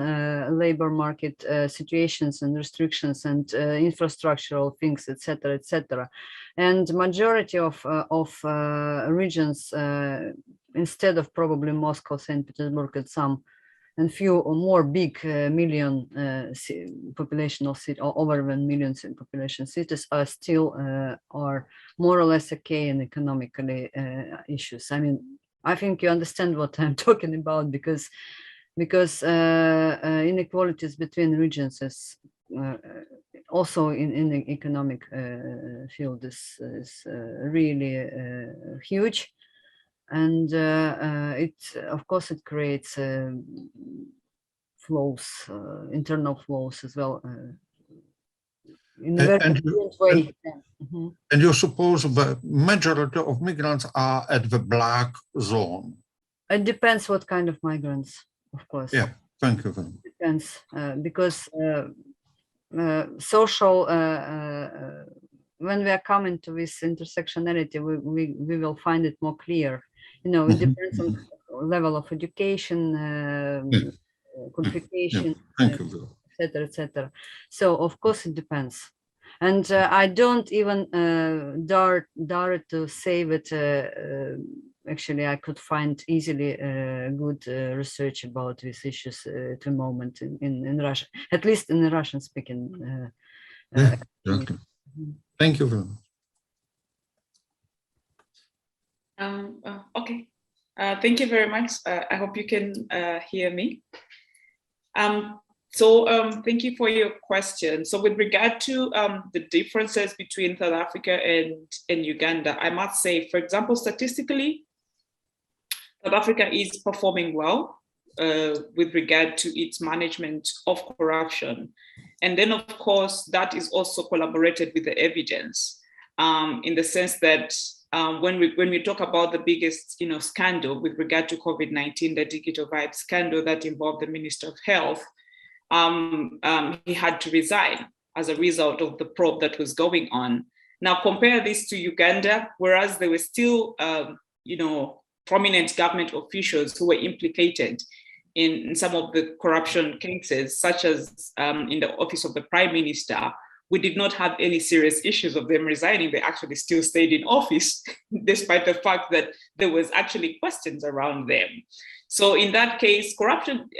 labor market situations and restrictions and infrastructural things, etc., etc. And majority of regions, instead of probably Moscow, St. Petersburg, and some and few or more big million population of cities, or over 1 million population cities, are still are more or less okay in economically issues. I mean, I think you understand what I'm talking about, because inequalities between regions is also in the economic field is really huge. And of course, it creates flows, internal flows as well, in a very different way. And you suppose the majority of migrants are at the black zone? It depends what kind of migrants, of course. Yeah, thank you. It depends, because social, when we are coming to this intersectionality, we will find it more clear. You know, it depends on level of education, qualification, etc., etc. So of course it depends, and I don't even dare to say that actually I could find easily good research about these issues at the moment in Russia, at least in the Russian-speaking. Thank you very much. Okay, thank you very much. I hope you can hear me. Thank you for your question. So with regard to the differences between South Africa and Uganda, I must say, for example, statistically, South Africa is performing well with regard to its management of corruption. And then, of course, that is also collaborated with the evidence in the sense that when we talk about the biggest scandal with regard to COVID-19, the Digital Vibe scandal that involved the Minister of Health, he had to resign as a result of the probe that was going on. Now compare this to Uganda, whereas there were still prominent government officials who were implicated in some of the corruption cases, such as in the office of the Prime Minister. We did not have any serious issues of them resigning. They actually still stayed in office, despite the fact that there was actually questions around them. So in that case, corruption,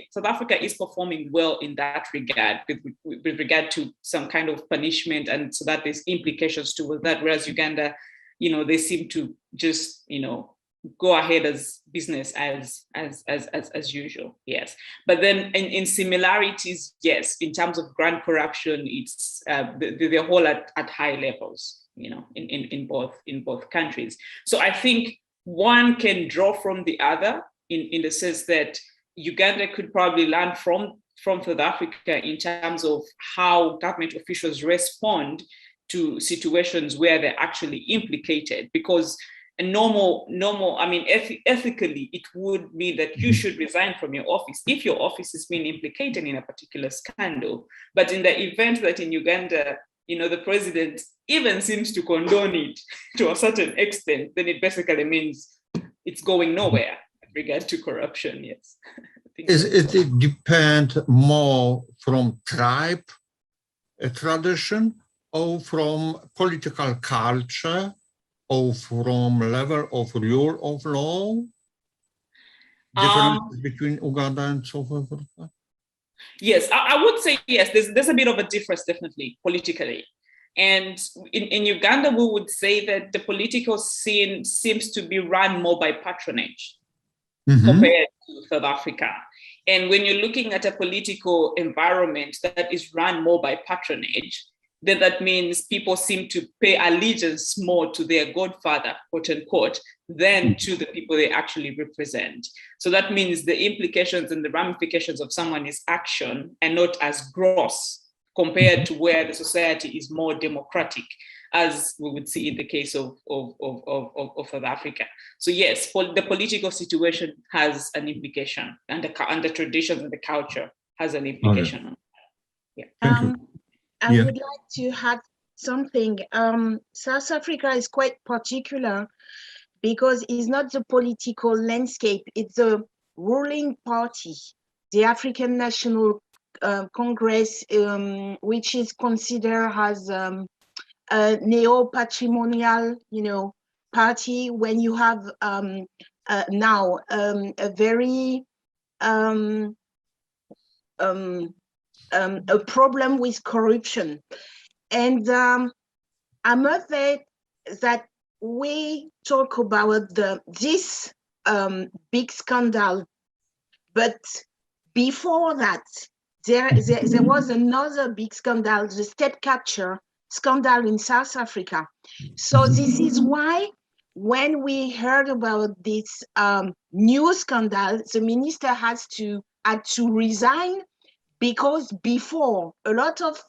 South Africa is performing well in that regard, with regard to some kind of punishment, and so that there's implications towards that, whereas Uganda, they seem to just, go ahead as business as usual. Yes, but then in similarities, yes, in terms of grand corruption, it's they're all at high levels, in both countries. So I think one can draw from the other in the sense that Uganda could probably learn from South Africa in terms of how government officials respond to situations where they're actually implicated, because ethically, it would mean that you should resign from your office if your office is being implicated in a particular scandal. But in the event that in Uganda, the president even seems to condone it to a certain extent, then it basically means it's going nowhere with regard to corruption. Yes. It depend more from tribe tradition, or from political culture, or from level of rule of law? differences between Uganda and South Africa? Yes, I would say yes. There's a bit of a difference, definitely, politically. And in Uganda, we would say that the political scene seems to be run more by patronage compared to South Africa. And when you're looking at a political environment that is run more by patronage, then that means people seem to pay allegiance more to their godfather, quote unquote, than to the people they actually represent. So that means the implications and the ramifications of someone's action are not as gross compared to where the society is more democratic, as we would see in the case of South Africa. So yes, the political situation has an implication, and the traditions and the culture has an implication. I would like to add something. South Africa is quite particular because it's not the political landscape, it's the ruling party, the African National Congress, which is considered as a neo-patrimonial, party. When you have now a very a problem with corruption, and I'm afraid that we talk about this big scandal, but before that, there was another big scandal, the state capture scandal in South Africa. So this is why when we heard about this new scandal, the minister had to resign, because before a lot of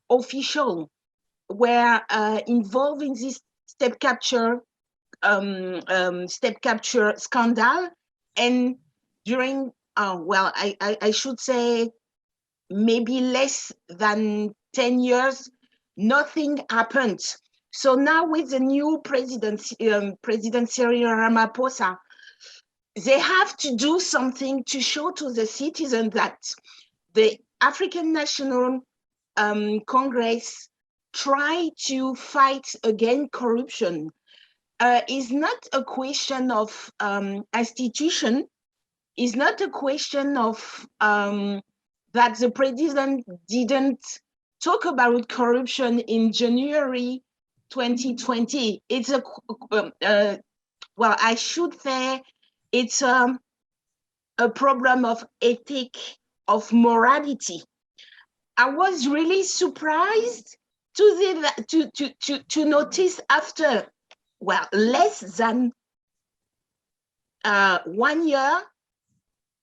officials were involved in this state capture scandal, and during I should say maybe less than 10 years, nothing happened. So now with the new President Cyril Ramaphosa, they have to do something to show to the citizens that the African National Congress try to fight against corruption. Is not a question of institution, is not a question of that the president didn't talk about corruption in January 2020. It's I should say it's a problem of ethic, of morality. I was really surprised to notice after less than 1 year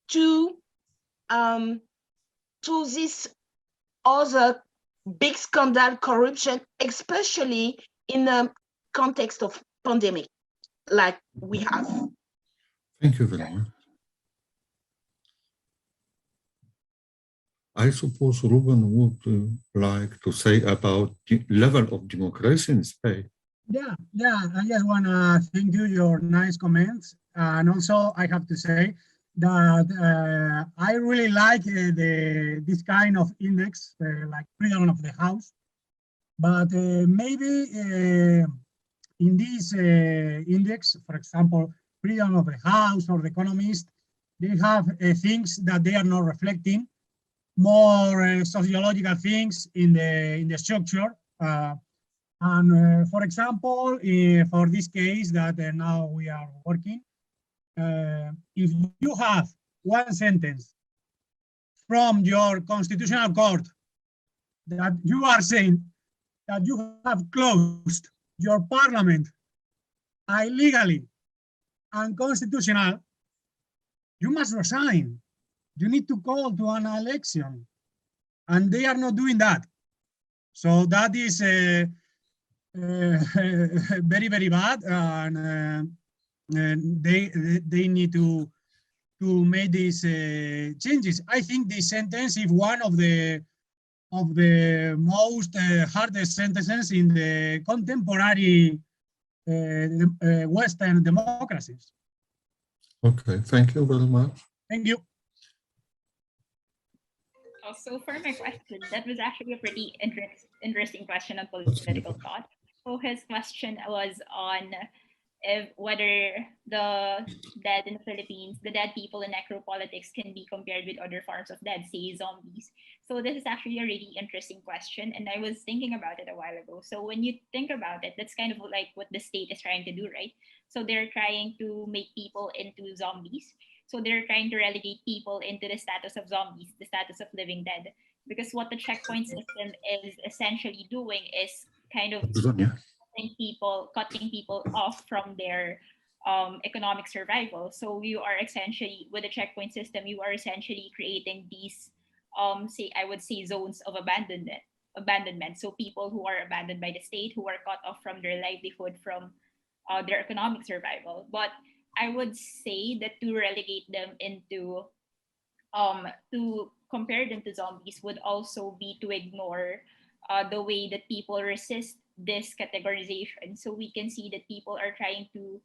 to this other big scandal, corruption, especially in the context of pandemic like we have. Thank you very much. I suppose Ruben would like to say about the level of democracy in Spain. Yeah, I just want to thank you, your nice comments. And also I have to say that I really like this kind of index, like freedom of the house. But maybe in this index, for example, freedom of the house or the economist, they have things that they are not reflecting, more sociological things in the structure. And for example, for this case that now we are working, if you have one sentence from your constitutional court that you are saying that you have closed your parliament illegally, unconstitutional, you must resign. You need to call to an election, and they are not doing that. So that is very, very bad, and they need to make these changes. I think this sentence is one of the most hardest sentences in the contemporary Western democracies. Okay, thank you very much. Thank you. Also, for my question, that was actually a pretty interesting question on political thought. So his question was on if whether the dead in the Philippines, the dead people in necropolitics can be compared with other forms of dead, say zombies. So this is actually a really interesting question, and I was thinking about it a while ago. So when you think about it, that's kind of like what the state is trying to do, right? So they're trying to make people into zombies. So they're trying to relegate people into the status of zombies, the status of living dead. Because what the checkpoint system is essentially doing is kind of cutting people off from their economic survival. So you are essentially, with the checkpoint system, you are essentially creating these, I would say, zones of abandonment. So people who are abandoned by the state, who are cut off from their livelihood, from their economic survival. But I would say that to relegate them into, to compare them to zombies would also be to ignore the way that people resist this categorization. So we can see that people are trying to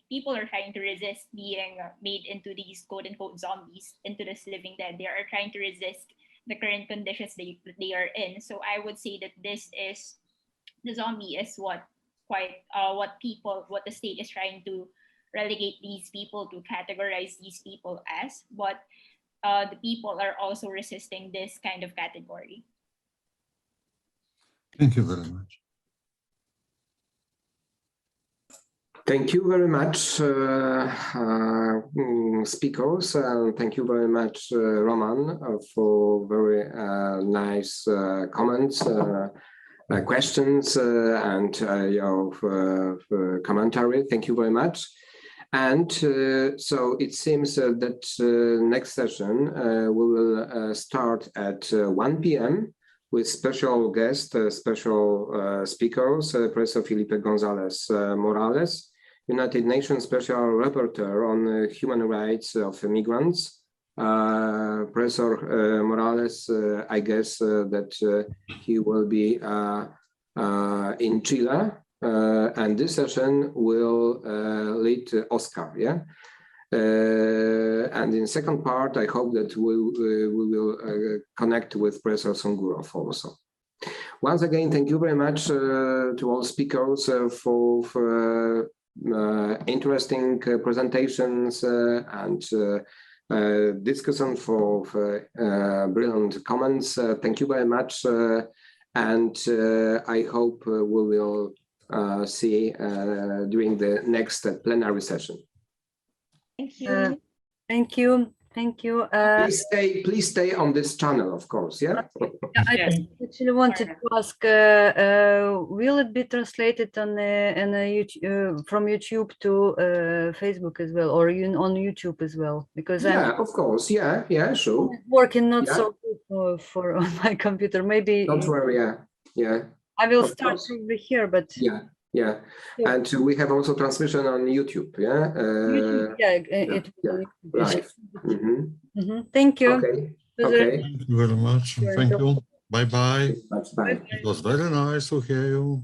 people are trying to resist being made into these quote unquote zombies, into this living dead. They are trying to resist the current conditions they are in. So I would say that the zombie is what the state is trying to relegate these people, to categorize these people as, but the people are also resisting this kind of category. Thank you very much. Thank you very much, speakers, and thank you very much, Roman, for very nice comments, questions, and your commentary. Thank you very much. And so it seems that next session we will start at 1 p.m. with special guest, special speakers, Professor Felipe González Morales, United Nations Special Rapporteur on Human Rights of Migrants. Professor Morales, I guess that he will be in Chile, and this session will lead Oscar, yeah? And in second part, I hope that we will connect with Professor Songurov also. Once again, thank you very much to all speakers for interesting presentations and discussion, for brilliant comments. Thank you very much, and I hope we will see during the next plenary session. Thank you. Thank you. Thank you. Please stay on this channel, of course. Yeah. I actually wanted to ask: will it be translated on YouTube, from YouTube to Facebook as well, or on YouTube as well? Because yeah, of course. Yeah, sure. Working not so good for on my computer. Maybe. Don't worry. Yeah. I will start over here, but. Yeah, and we have also transmission on YouTube. Yeah. YouTube, it will live. Thank you. Okay. Thank you very much. Thank you. Bye bye. Bye. It was very nice to hear you.